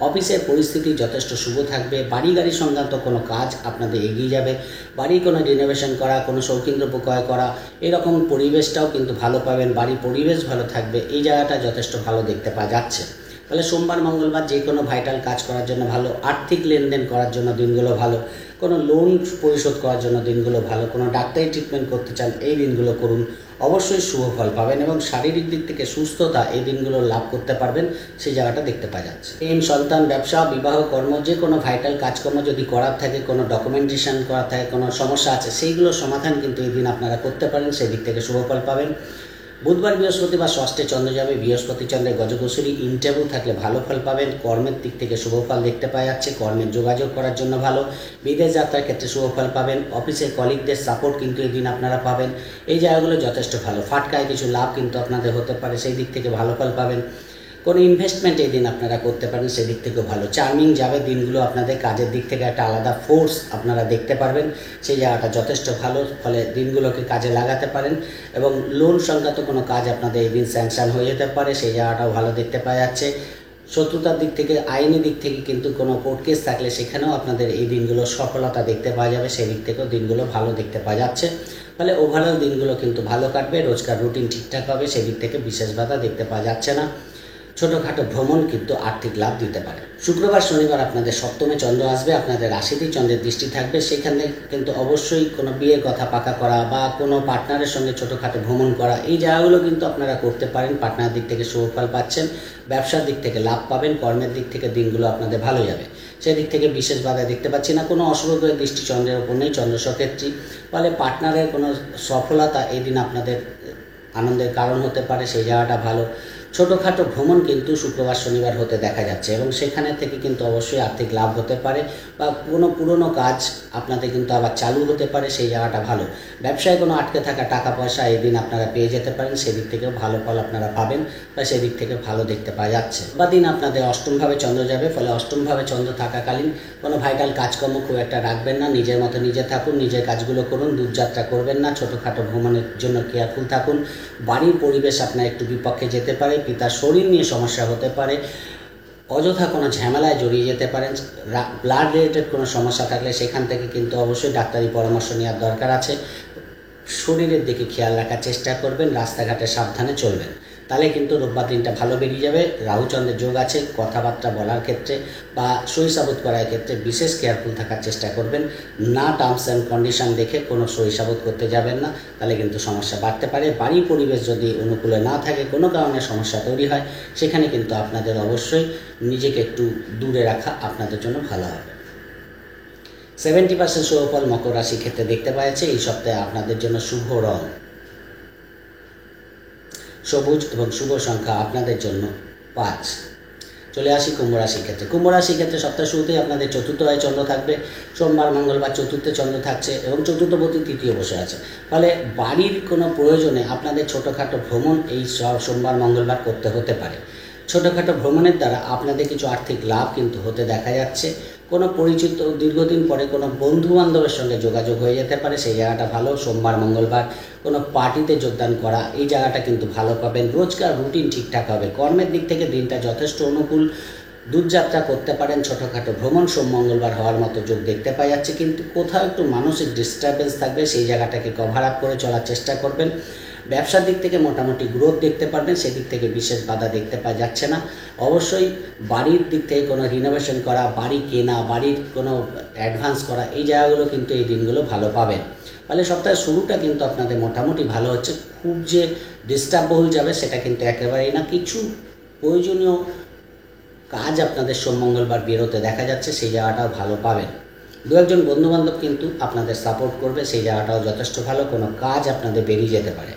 অফিসের পরিস্থিতি যথেষ্ট শুভ থাকবে। বাড়ি গাড়ি সংক্রান্ত কোনো কাজ আপনাদের এগিয়ে যাবে। বাড়ির কোনো রিনোভেশন করা, কোনো শৌখিন দ্রব্য ক্রয় করা, এরকম পরিবেশটাও কিন্তু ভালো পাবেন। বাড়ির পরিবেশ ভালো থাকবে, এই জায়গাটা যথেষ্ট ভালো দেখতে পাওয়া যাচ্ছে। তাহলে সোমবার মঙ্গলবার যে কোনো ভাইটাল কাজ করার জন্য ভালো, আর্থিক লেনদেন করার জন্য দিনগুলো ভালো, কোনো লোন পরিশোধ করার জন্য দিনগুলো ভালো, কোনো ডাক্তারি ট্রিটমেন্ট করতে চান এই দিনগুলো করুন, অবশ্যই শুভ ফল পাবেন এবং শারীরিক দিক থেকে সুস্থতা এই দিনগুলো লাভ করতে পারবেন, সেই জায়গাটা দেখতে পাওয়া যাচ্ছে। প্রেম, সন্তান, ব্যবসা, বিবাহ, কর্ম, যে কোনো ভাইটাল কাজকর্ম যদি করার থাকে, কোনো ডকুমেন্টেশন করার থাকে, কোনো সমস্যা আছে, সেইগুলোর সমাধান কিন্তু এই দিন আপনারা করতে পারেন, সেই দিক থেকে শুভ ফল পাবেন। বুধবার বৃহস্পতিবার ষষ্ঠে চন্দ্র যাবে, বৃহস্পতি চন্দ্রের গজকেশরী, ইন্টারভিউ থাকলে ভালো ফল পাবেন। কর্মের দিক থেকে শুভ ফল দেখতে পাওয়া যাচ্ছে, কর্মের যোগাযোগ করার জন্য ভালো। বিদেশ যাত্রার ক্ষেত্রে শুভ ফল পাবেন। অফিসের কলিগদের সাপোর্ট কিন্তু এই দিন আপনারা পাবেন, এই জায়গাগুলো যথেষ্ট ভালো। ফাটকায় কিছু লাভ কিন্তু আপনাদের হতে পারে, সেই দিক থেকে ভালো ফল পাবেন। কোনো ইনভেস্টমেন্ট এই দিন আপনারা করতে পারেন, সেদিক থেকেও ভালো। চার্মিং যাবে দিনগুলো, আপনাদের কাজের দিক থেকে একটা আলাদা ফোর্স আপনারা দেখতে পারবেন, সেই জায়গাটা যথেষ্ট ভালো। ফলে দিনগুলোকে কাজে লাগাতে পারেন এবং লোন সংক্রান্ত কোনো কাজ আপনাদের এই দিন স্যাংশন হয়ে যেতে পারে, সেই জায়গাটাও ভালো দেখতে পাওয়া যাচ্ছে। শত্রুতার দিক থেকে, আইনি দিক থেকে কিন্তু কোনো কোর্ট কেস থাকলে সেখানেও আপনাদের এই দিনগুলো সফলতা দেখতে পাওয়া যাবে, সেই দিক থেকেও দিনগুলো ভালো দেখতে পাওয়া যাচ্ছে। ফলে ওভারঅল দিনগুলো কিন্তু ভালো কাটবে, রোজকার রুটিন ঠিকঠাক হবে, সেদিক থেকে বিশেষ বাধা দেখতে পাওয়া যাচ্ছে না। ছোটোখাটো ভ্রমণ কিন্তু আর্থিক লাভ দিতে পারে। শুক্রবার শনিবার আপনাদের সপ্তমে চন্দ্র আসবে, আপনাদের রাশিতেই চন্দ্রের দৃষ্টি থাকবে, সেখানে কিন্তু অবশ্যই কোনো বিয়ের কথা পাকা করা বা কোনো পার্টনারের সঙ্গে ছোটোখাটো ভ্রমণ করা, এই জায়গাগুলো কিন্তু আপনারা করতে পারেন। পার্টনারের দিক থেকে শুভ ফল পাচ্ছেন, ব্যবসার দিক থেকে লাভ পাবেন, কর্মের দিক থেকে দিনগুলো আপনাদের ভালো যাবে, সেদিক থেকে বিশেষ বাধা দেখতে পাচ্ছি না। কোনো অশুভগ্রহের দৃষ্টি চন্দ্রের ওপর নেই, চন্দ্র সক্ষেত্রী, ফলে পার্টনারের কোনো সফলতা এই দিন আপনাদের আনন্দের কারণ হতে পারে, সেই জায়গাটা ভালো। ছোটোখাটো ভ্রমণ কিন্তু শুক্রবার শনিবার হতে দেখা যাচ্ছে এবং সেখানে থেকে কিন্তু অবশ্যই আর্থিক লাভ হতে পারে বা কোনো পুরনো কাজ আপনাদের কিন্তু আবার চালু হতে পারে, সেই জায়গাটা ভালো। ব্যবসায় কোনো আটকে থাকা টাকা পয়সা এই দিন আপনারা পেয়ে যেতে পারেন, সেদিক থেকেও ভালো ফল আপনারা পাবেন বা সেদিক থেকে ভালো দেখতে পাওয়া যাচ্ছে। বা দিন আপনাদের অষ্টমভাবে চন্দ্র যাবে, ফলে অষ্টমভাবে চন্দ্র থাকাকালীন কোনো ভাইটাল কাজকর্ম খুব একটা রাখবেন না, নিজের মতো নিজে থাকুন, নিজের কাজগুলো করুন, দূরযাত্রা করবেন না, ছোটোখাটো ভ্রমণের জন্য কেয়ারফুল থাকুন। বাড়ির পরিবেশ আপনার একটু বিপক্ষে যেতে পারে, পিতার শরীর নিয়ে সমস্যা হতে পারে, অযথা কোনো ঝামেলায় জড়িয়ে যেতে পারেন। ব্লাড রিলেটেড কোনো সমস্যা থাকলে সেখান থেকে কিন্তু অবশ্যই ডাক্তারি পরামর্শ নেওয়ার দরকার আছে। শরীরের দিকে খেয়াল রাখার চেষ্টা করবেন, রাস্তাঘাটে সাবধানে চলবেন, তাহলে কিন্তু রোববার দিনটা ভালো বেরিয়ে যাবে। রাহুচন্দ্রের যোগ আছে, কথাবার্তা বলার ক্ষেত্রে বা সই সাবুত করার ক্ষেত্রে বিশেষ কেয়ারফুল থাকার চেষ্টা করবেন। না টার্মস অ্যান্ড কন্ডিশন দেখে কোনো সই সাবুত করতে যাবেন না, তাহলে কিন্তু সমস্যা বাড়তে পারে। বাড়ির পরিবেশ যদি অনুকূলে না থাকে, কোনো কারণে সমস্যা তৈরি হয়, সেখানে কিন্তু আপনাদের অবশ্যই নিজেকে একটু দূরে রাখা আপনাদের জন্য ভালো হবে। 70% শুভফল মকর রাশির ক্ষেত্রে দেখতে পাওয়া যাচ্ছে। এই সপ্তাহে আপনাদের জন্য শুভ রং সবুজ এবং শুভ সংখ্যা আপনাদের জন্য 5। চলে আসি কুম্ভ রাশির ক্ষেত্রে। কুম্ভ রাশির ক্ষেত্রে সপ্তাহ শুরুতেই আপনাদের চতুর্থ ভাবে চন্দ্র থাকবে, সোমবার মঙ্গলবার চতুর্থে চন্দ্র থাকছে এবং চতুর্থপতি তৃতীয় বসে আছে। ফলে বাড়ির কোনো প্রয়োজনে আপনাদের ছোটোখাটো ভ্রমণ এই সোমবার মঙ্গলবার করতে হতে পারে। ছোটোখাটো ভ্রমণের দ্বারা আপনাদের কিছু আর্থিক লাভ কিন্তু হতে দেখা যাচ্ছে। কোনো পরিচিত দীর্ঘদিন পরে কোনো বন্ধুবান্ধবের সঙ্গে যোগাযোগ হয়ে যেতে পারে, সেই জায়গাটা ভালো। সোমবার মঙ্গলবার কোনো পার্টিতে যোগদান করা, এই জায়গাটা কিন্তু ভালো পাবেন। রোজকার রুটিন ঠিকঠাক হবে। কর্মের দিক থেকে দিনটা যথেষ্ট অনুকূল, দূরযাত্রা করতে পারেন, ছোটোখাটো ভ্রমণ সোম মঙ্গলবার হওয়ার মতো যোগ দেখতে পাওয়া যাচ্ছে। কিন্তু কোথাও একটু মানসিক ডিস্টারবেন্স থাকবে, সেই জায়গাটাকে কভার আপ করে চলার চেষ্টা করবেন। ব্যবসার দিক থেকে মোটামুটি গ্রোথ দেখতে পারবেন, সেদিক থেকে বিশেষ বাধা দেখতে পাওয়া যাচ্ছে না। অবশ্যই বাড়ির দিক থেকে কোনো রিনোভেশন করা, বাড়ি কেনা, বাড়ির কোনো অ্যাডভান্স করা, এই জায়গাগুলো কিন্তু এই দিনগুলো ভালো পাবেন। ফলে সপ্তাহের শুরুটা কিন্তু আপনাদের মোটামুটি ভালো হচ্ছে। খুব যে ডিস্টার্ববহুল যাবে সেটা কিন্তু একেবারেই না। কিছু প্রয়োজনীয় কাজ আপনাদের সোম মঙ্গলবার বেরোতে দেখা যাচ্ছে, সেই জায়গাটাও ভালো পাবেন। দু একজন বন্ধুবান্ধব কিন্তু আপনাদের সাপোর্ট করবে, সেই জায়গাটাও যথেষ্ট ভালো। কোনো কাজ আপনাদের বেরিয়ে যেতে পারে।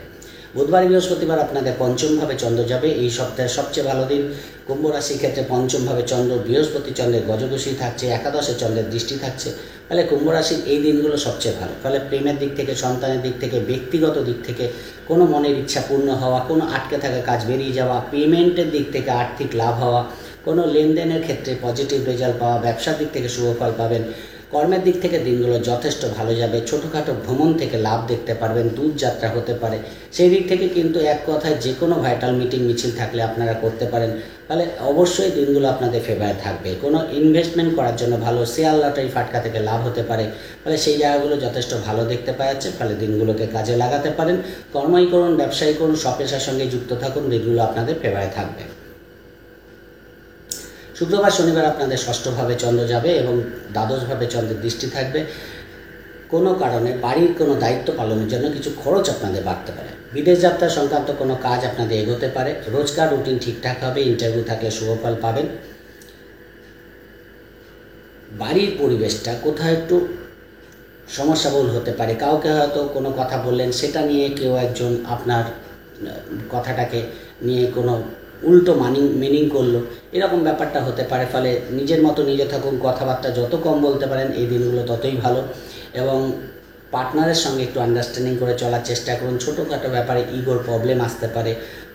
বুধবার বৃহস্পতিবার আপনাদের পঞ্চমভাবে চন্দ্র যাবে। এই সপ্তাহের সবচেয়ে ভালো দিন। কুম্ভ রাশির ক্ষেত্রে পঞ্চমভাবে চন্দ্র, বৃহস্পতি চন্দ্রের গজদশী থাকছে, একাদশে চন্দ্রের দৃষ্টি থাকছে। ফলে কুম্ভ রাশির এই দিনগুলো সবচেয়ে ভালো। ফলে প্রেমের দিক থেকে, সন্তানের দিক থেকে, ব্যক্তিগত দিক থেকে কোনো মনের ইচ্ছা পূর্ণ হওয়া, কোনো আটকে থাকা কাজ বেরিয়ে যাওয়া, পেমেন্টের দিক থেকে আর্থিক লাভ হওয়া, কোনো লেনদেনের ক্ষেত্রে পজিটিভ রেজাল্ট পাওয়া, ব্যবসার দিক থেকে শুভফল পাবেন। কর্মের দিক থেকে দিনগুলো যথেষ্ট ভালো যাবে। ছোটোখাটো ভ্রমণ থেকে লাভ দেখতে পারবেন, দূর যাত্রা হতে পারে। সেই দিক থেকে কিন্তু এক কথায় যে কোনো ভাইটাল মিটিং মিছিল থাকলে আপনারা করতে পারেন। ফলে অবশ্যই দিনগুলো আপনাদের ফেভারে থাকবে। কোনো ইনভেস্টমেন্ট করার জন্য ভালো, শেয়ার লটারি ফাটকা থেকে লাভ হতে পারে। ফলে সেই জায়গাগুলো যথেষ্ট ভালো দেখতে পাওয়া যাচ্ছে। ফলে দিনগুলোকে কাজে লাগাতে পারেন। কর্মই করুন, ব্যবসায়ী করুন, স্বপেশার সঙ্গে যুক্ত থাকুন, দিনগুলো আপনাদের ফেভারে থাকবে। শুক্রবার শনিবার আপনাদের ষষ্ঠভাবে চন্দ্র যাবে এবং দ্বাদশভাবে চন্দ্রের দৃষ্টি থাকবে। কোনো কারণে বাড়ির কোনো দায়িত্ব পালনের জন্য কিছু খরচ আপনাদের বাড়তে পারে। বিদেশ যাত্রা সংক্রান্ত কোনো কাজ আপনাদের এগোতে পারে। রোজকার রুটিন ঠিকঠাক হবে। ইন্টারভিউ থাকলে শুভফল পাবেন। বাড়ির পরিবেশটা কোথাও একটু সমস্যাবহুল হতে পারে। কাউকে হয়তো কোনো কথা বললেন, সেটা নিয়ে কেউ একজন আপনার কথাটাকে নিয়ে কোনো উল্টো মিনিং করলো, এরকম ব্যাপারটা হতে পারে। ফলে নিজের মতো নিজে থাকুন, কথাবার্তা যত কম বলতে পারেন এই দিনগুলো ততই ভালো। এবং পার্টনারের সঙ্গে একটু আন্ডারস্ট্যান্ডিং করে চলার চেষ্টা করুন। ছোটোখাটো ব্যাপারে ইগোর প্রবলেম আসতে পারে।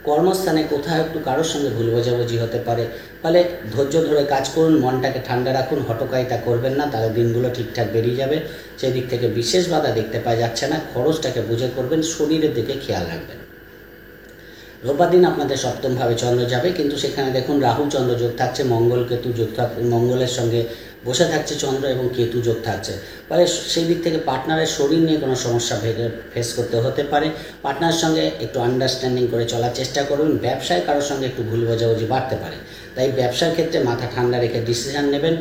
কর্মস্থানে কোথাও একটু কারোর সঙ্গে ভুল বোঝাবুঝি হতে পারে। ফলে ধৈর্য ধরে কাজ করুন, মনটাকে ঠান্ডা রাখুন, হটকারিতা করবেন না, তাহলে দিনগুলো ঠিকঠাক বেরিয়ে যাবে। সেই দিক থেকে বিশেষ বাধা দেখতে পাওয়া যাচ্ছে না। খরচটাকে বুঝে করবেন, শরীরের দিকে খেয়াল রাখবেন। রোববার দিন আপনাদের সপ্তমভাবে চন্দ্র যাবে, কিন্তু সেখানে দেখুন রাহু চন্দ্র যোগ থাকছে, মঙ্গল কেতু যোগ থাকছে, মঙ্গলের সঙ্গে বসে থাকছে চন্দ্র এবং কেতু যোগ থাকছে। ফলে সেই দিক থেকে পার্টনারের শরীর নিয়ে কোনো সমস্যা ফেস করতে হতে পারে। পার্টনারের সঙ্গে একটু আন্ডারস্ট্যান্ডিং করে চলার চেষ্টা করবেন। ব্যবসায় কারোর সঙ্গে একটু ভুল বোঝাবুঝি বাড়তে পারে, তাই ব্যবসার ক্ষেত্রে মাথা ঠান্ডা রেখে ডিসিশান নেবেন।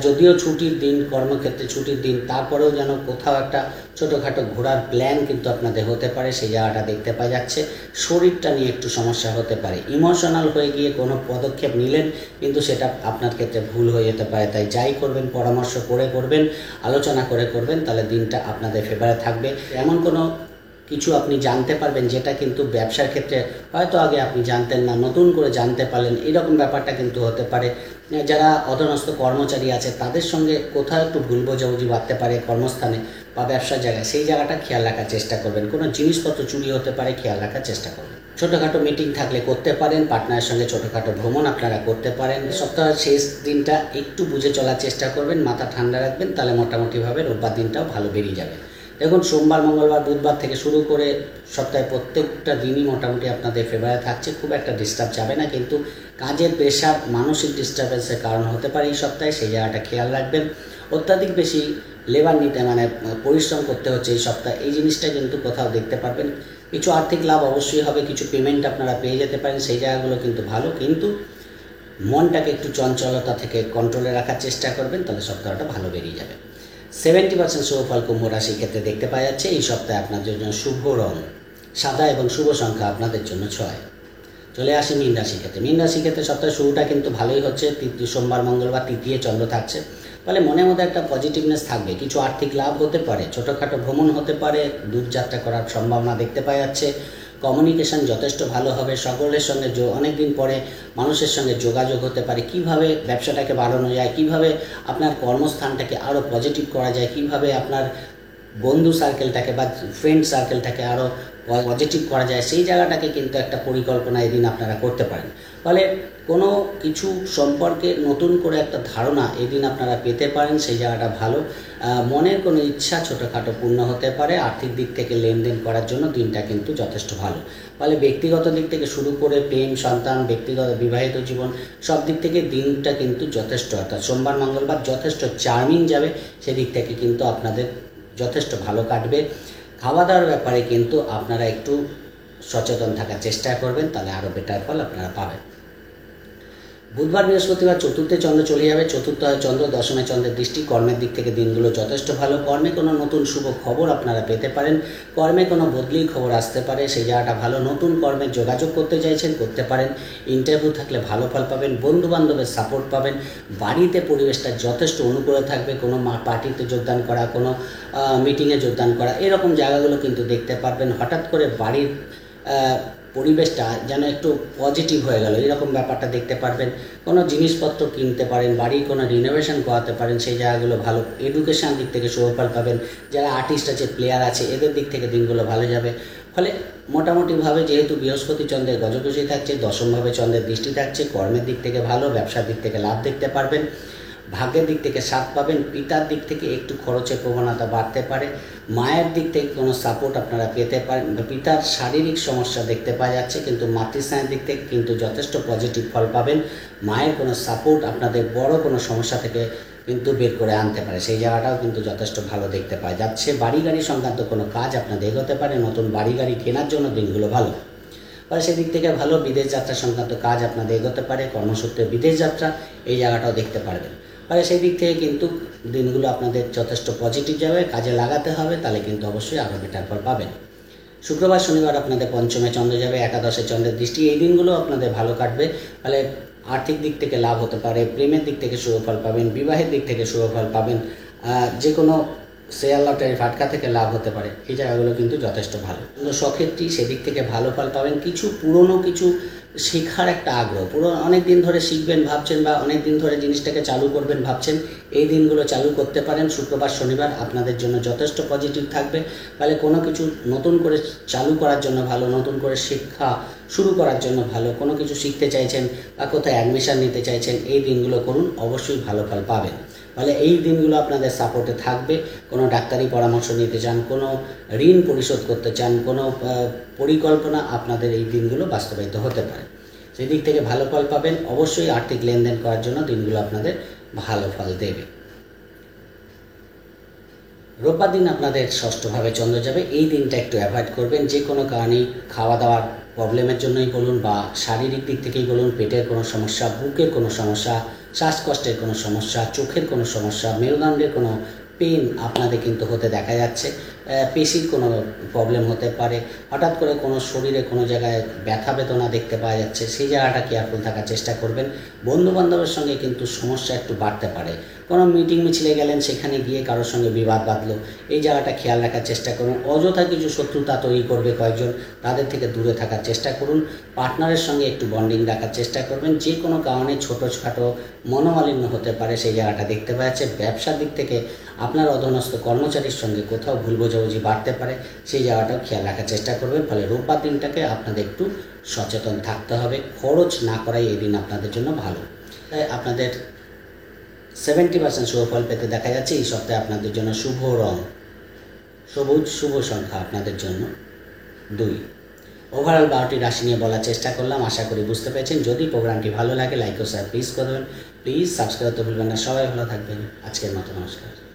যদিও ছুটির দিন, কর্মক্ষেত্রে ছুটির দিন, তারপরেও যেন কোথাও একটা ছোটোখাটো ঘোরার প্ল্যান কিন্তু আপনাদের হতে পারে, সেই জায়গাটা দেখতে পাওয়া যাচ্ছে। শরীরটা নিয়ে একটু সমস্যা হতে পারে। ইমোশনাল হয়ে গিয়ে কোনো পদক্ষেপ নিলেন, কিন্তু সেটা আপনার ক্ষেত্রে ভুল হয়ে যেতে পারে। তাই যাই করবেন পরামর্শ করে করবেন, আলোচনা করে করবেন, তাহলে দিনটা আপনাদের ফেভারে থাকবে। এমন কোনো কিছু আপনি জানতে পারবেন যেটা কিন্তু ব্যবসার ক্ষেত্রে হয়তো আগে আপনি জানতেন না, নতুন করে জানতে পারলেন, এইরকম ব্যাপারটা কিন্তু হতে পারে। যারা অধীনস্থ কর্মচারী আছে তাদের সঙ্গে কোথাও একটু ভুল বোঝাবুঝি বাড়তে পারে কর্মস্থানে বা ব্যবসার জায়গায়, সেই জায়গাটা খেয়াল রাখার চেষ্টা করবেন। কোনো জিনিসপত্র চুরি হতে পারে, খেয়াল রাখার চেষ্টা করবেন। ছোটোখাটো মিটিং থাকলে করতে পারেন, পার্টনারের সঙ্গে ছোটোখাটো ভ্রমণ আপনারা করতে পারেন। সপ্তাহের শেষ দিনটা একটু বুঝে চলার চেষ্টা করবেন, মাথা ঠান্ডা রাখবেন, তাহলে মোটামুটিভাবে রোববার দিনটাও ভালো বেরিয়ে যাবে। দেখুন সোমবার, মঙ্গলবার, বুধবার থেকে শুরু করে সপ্তাহে প্রত্যেকটা দিনই মোটামুটি আপনাদের ফেভারে থাকছে। খুব একটা ডিস্টার্ব যাবে না, কিন্তু কাজের প্রেশার, মানসিক ডিস্টার্বেন্সের কারণ হতে পারে এই সপ্তাহে, সেই জায়গাটা খেয়াল রাখবেন। অত্যাধিক বেশি লেবার নিতে পরিশ্রম করতে হচ্ছে এই সপ্তাহে, এই জিনিসটা কিন্তু কোথাও দেখতে পারবেন। কিছু আর্থিক লাভ অবশ্যই হবে, কিছু পেমেন্ট আপনারা পেয়ে যেতে পারেন, সেই জায়গাগুলো কিন্তু ভালো। কিন্তু মনটাকে একটু চঞ্চলতা থেকে কন্ট্রোলে রাখার চেষ্টা করবেন, তাহলে সপ্তাহটা ভালো বেরিয়ে যাবে। 70% শুভফল কুম্ভ রাশির ক্ষেত্রে দেখতে পাওয়া যাচ্ছে। এই সপ্তাহে আপনাদের জন্য শুভ রং সাদা এবং শুভ সংখ্যা আপনাদের জন্য 6। চলে আসি মীন রাশির ক্ষেত্রে। মীন রাশির ক্ষেত্রে সপ্তাহে শুরুটা কিন্তু ভালোই হচ্ছে। সোমবার, মঙ্গলবার তৃতীয় চন্দ্র থাকছে, ফলে মনের মধ্যে একটা পজিটিভনেস থাকবে। কিছু আর্থিক লাভ হতে পারে, ছোটোখাটো ভ্রমণ হতে পারে, দূরযাত্রা করার সম্ভাবনা দেখতে পাওয়া যাচ্ছে। কমিউনিকেশান যথেষ্ট ভালো হবে। সকলের সঙ্গে অনেক দিন পরে মানুষের সঙ্গে যোগাযোগ হতে পারে। কিভাবে ব্যবসাটাকে বাড়ানো যায়, কিভাবে আপনার কর্মস্থানটাকে আরও পজিটিভ করা যায়, কিভাবে আপনার বন্ধু সার্কেলটাকে বা ফ্রেন্ড সার্কেলটাকে আরও পজিটিভ করা যায়, সেই জায়গাটাকে কিন্তু একটা পরিকল্পনা এদিন আপনারা করতে পারেন। ফলে কোনো কিছু সম্পর্কে নতুন করে একটা ধারণা এদিন আপনারা পেতে পারেন, সেই জায়গাটা ভালো। মনের কোনো ইচ্ছা ছোটোখাটো পূর্ণ হতে পারে। আর্থিক দিক থেকে লেনদেন করার জন্য দিনটা কিন্তু যথেষ্ট ভালো। ফলে ব্যক্তিগত দিক থেকে শুরু করে প্রেম, সন্তান, ব্যক্তিগত বিবাহিত জীবন, সব দিক থেকে দিনটা কিন্তু যথেষ্ট, অর্থাৎ সোমবার, মঙ্গলবার যথেষ্ট চার্মিং যাবে। সেদিক থেকে কিন্তু আপনাদের যথেষ্ট ভালো কাটবে। খাওয়া দাওয়ার ব্যাপারে কিন্তু আপনারা একটু সচেতন থাকার চেষ্টা করবেন, তাহলে আরও বেটার ফল আপনারা পাবেন। বুধবার বৃহস্পতিবার চতুর্থে চন্দ্র চলে যাবে। চতুর্থ হয় চন্দ্র, দশমে চন্দ্রের দৃষ্টি। কর্মের দিক থেকে দিনগুলো যথেষ্ট ভালো। কর্মে কোনো নতুন শুভ খবর আপনারা পেতে পারেন। কর্মে কোনো বদলির খবর আসতে পারে, সেই জায়গাটা ভালো। নতুন কর্মে যোগাযোগ করতে চাইছেন, করতে পারেন। ইন্টারভিউ থাকলে ভালো ফল পাবেন। বন্ধুবান্ধবের সাপোর্ট পাবেন। বাড়িতে পরিবেশটা যথেষ্ট অনুকূলে থাকবে। কোনো পার্টিতে যোগদান করা, কোনো মিটিংয়ে যোগদান করা, এরকম জায়গাগুলো কিন্তু দেখতে পারবেন। হঠাৎ করে বাড়ির পরিবেশটা যেন একটু পজিটিভ হয়ে গেল, এরকম ব্যাপারটা দেখতে পারবেন। কোনো জিনিসপত্র কিনতে পারেন, বাড়ির কোনো রিনোভেশন করাতে পারেন, সেই জায়গাগুলো ভালো। এডুকেশান দিক থেকে শুভফল পাবেন। যারা আর্টিস্ট আছে, প্লেয়ার আছে, এদের দিক থেকে দিনগুলো ভালো যাবে। ফলে মোটামুটিভাবে যেহেতু বৃহস্পতি চন্দ্রের গজকুশি থাকছে, দশমভাবে চন্দ্রের দৃষ্টি থাকছে, কর্মের দিক থেকে ভালো, ব্যবসার দিক থেকে লাভ দেখতে পারবেন। ভাগ্যের দিক থেকে সাথ পাবেন। পিতার দিক থেকে একটু খরচের প্রবণতা বাড়তে পারে। মায়ের দিক থেকে কোনো সাপোর্ট আপনারা পেতে পারেন। পিতার শারীরিক সমস্যা দেখতে পাওয়া যাচ্ছে, কিন্তু মাতৃস্থানের দিক থেকে কিন্তু যথেষ্ট পজিটিভ ফল পাবেন। মায়ের কোনো সাপোর্ট আপনাদের বড় কোনো সমস্যা থেকে কিন্তু বের করে আনতে পারে, সেই জায়গাটাও কিন্তু যথেষ্ট ভালো দেখতে পাওয়া যাচ্ছে। বাড়ি গাড়ি সংক্রান্ত কোনো কাজ আপনাদের এগোতে পারে। নতুন বাড়ি গাড়ি কেনার জন্য দিনগুলো ভালো। ফলে সেদিক থেকে ভালো। বিদেশ যাত্রা সংক্রান্ত কাজ আপনাদের এগোতে পারে। কর্মসূত্রে বিদেশ যাত্রা, এই জায়গাটাও দেখতে পারবেন। ফলে সেই দিক থেকে কিন্তু দিনগুলো আপনাদের যথেষ্ট পজিটিভ যাবে। কাজে লাগাতে হবে, তাহলে কিন্তু অবশ্যই আরও বেটার ফল পাবেন। শুক্রবার শনিবার আপনাদের পঞ্চমে চন্দ্র যাবে, একাদশে চন্দ্রের দৃষ্টি। এই দিনগুলো আপনাদের ভালো কাটবে। ফলে আর্থিক দিক থেকে লাভ হতে পারে, প্রেমের দিক থেকে শুভফল পাবেন, বিবাহের দিক থেকে শুভফল পাবেন, যে কোনো শেয়ার লটারি ফাটকা থেকে লাভ হতে পারে। এই জায়গাগুলো কিন্তু যথেষ্ট ভালো। কিন্তু সক্ষেত্রী, সেদিক থেকে ভালো ফল পাবেন। কিছু পুরনো কিছু শেখার একটা আগ্রহ, অনেক দিন ধরে শিখবেন ভাবছেন, বা অনেক দিন ধরে জিনিসটাকে চালু করবেন ভাবছেন, এই দিনগুলো চালু করতে পারেন। শুক্রবার শনিবার আপনাদের জন্য যথেষ্ট পজিটিভ থাকবে। ফলে কোনো কিছু নতুন করে চালু করার জন্য ভালো, নতুন করে শিক্ষা শুরু করার জন্য ভালো। কোনো কিছু শিখতে চাইছেন বা কোথায় অ্যাডমিশান নিতে চাইছেন, এই দিনগুলো করুন, অবশ্যই ভালো ফল পাবেন। ফলে এই দিনগুলো আপনাদের সাপোর্টে থাকবে। কোনো ডাক্তারি পরামর্শ নিতে চান, কোনো ঋণ পরিশোধ করতে চান, কোনো পরিকল্পনা আপনাদের এই দিনগুলো বাস্তবায়িত হতে পারে। সেই দিক থেকে ভালো ফল পাবেন। অবশ্যই আর্থিক লেনদেন করার জন্য দিনগুলো আপনাদের ভালো ফল দেবে। রোববার দিন আপনাদের ষষ্ঠভাবে চন্দ্র যাবে। এই দিনটা একটু অ্যাভয়েড করবেন। যে কোনো কারণেই খাওয়া দাওয়ার প্রবলেমের জন্যই বলুন, বা শারীরিক দিক থেকেই বলুন, পেটের কোনো সমস্যা, বুকের কোনো সমস্যা, শ্বাসকষ্টের কোনো সমস্যা, চোখের কোনো সমস্যা, মেরুদণ্ডের কোনো পেন আপনাদের কিন্তু হতে দেখা যাচ্ছে। পেশির কোনো প্রবলেম হতে পারে। হঠাৎ করে কোনো শরীরে কোনো জায়গায় ব্যথা বেদনা দেখতে পাওয়া যাচ্ছে, সেই জায়গাটা কেয়ারফুল থাকার চেষ্টা করবেন। বন্ধুবান্ধবের সঙ্গে কিন্তু সমস্যা একটু বাড়তে পারে। কোনো মিটিং মিছিলে গেলেন, সেখানে গিয়ে কারোর সঙ্গে বিবাদ বাঁধলো, এই জায়গাটা খেয়াল রাখার চেষ্টা করুন। অযথা কিছু শত্রুতা তৈরি করবে কয়েকজন, তাদের থেকে দূরে থাকার চেষ্টা করুন। পার্টনারের সঙ্গে একটু বন্ডিং রাখার চেষ্টা করবেন। যে কোনো কারণে ছোটোখাটো মনোমালিন্য হতে পারে, সেই জায়গাটা দেখতে পাওয়া যাচ্ছে। ব্যবসার দিক থেকে আপনার অধীনস্থ কর্মচারীর সঙ্গে কোথাও ভুল বোঝাবুঝি বাড়তে পারে, সেই জায়গাটাও খেয়াল রাখার চেষ্টা করবেন। ফলে রোববার দিনটাকে আপনাদের একটু সচেতন থাকতে হবে। খরচ না করাই এই দিন আপনাদের জন্য ভালো। তাই আপনাদের 70% শুভ ফল পেতে দেখা যাচ্ছে। এই সপ্তাহে আপনাদের জন্য শুভ রং সবুজ, শুভ সংখ্যা আপনাদের জন্য 2। ওভারঅল 12টি রাশি নিয়ে বলার চেষ্টা করলাম, আশা করি বুঝতে পেরেছেন। যদি প্রোগ্রামটি ভালো লাগে, লাইক ও শেয়ার প্লিজ করবেন। প্লিজ সাবস্ক্রাইব করতে ভুলবেন না। সবাই ভালো থাকবেন। আজকের মতো নমস্কার।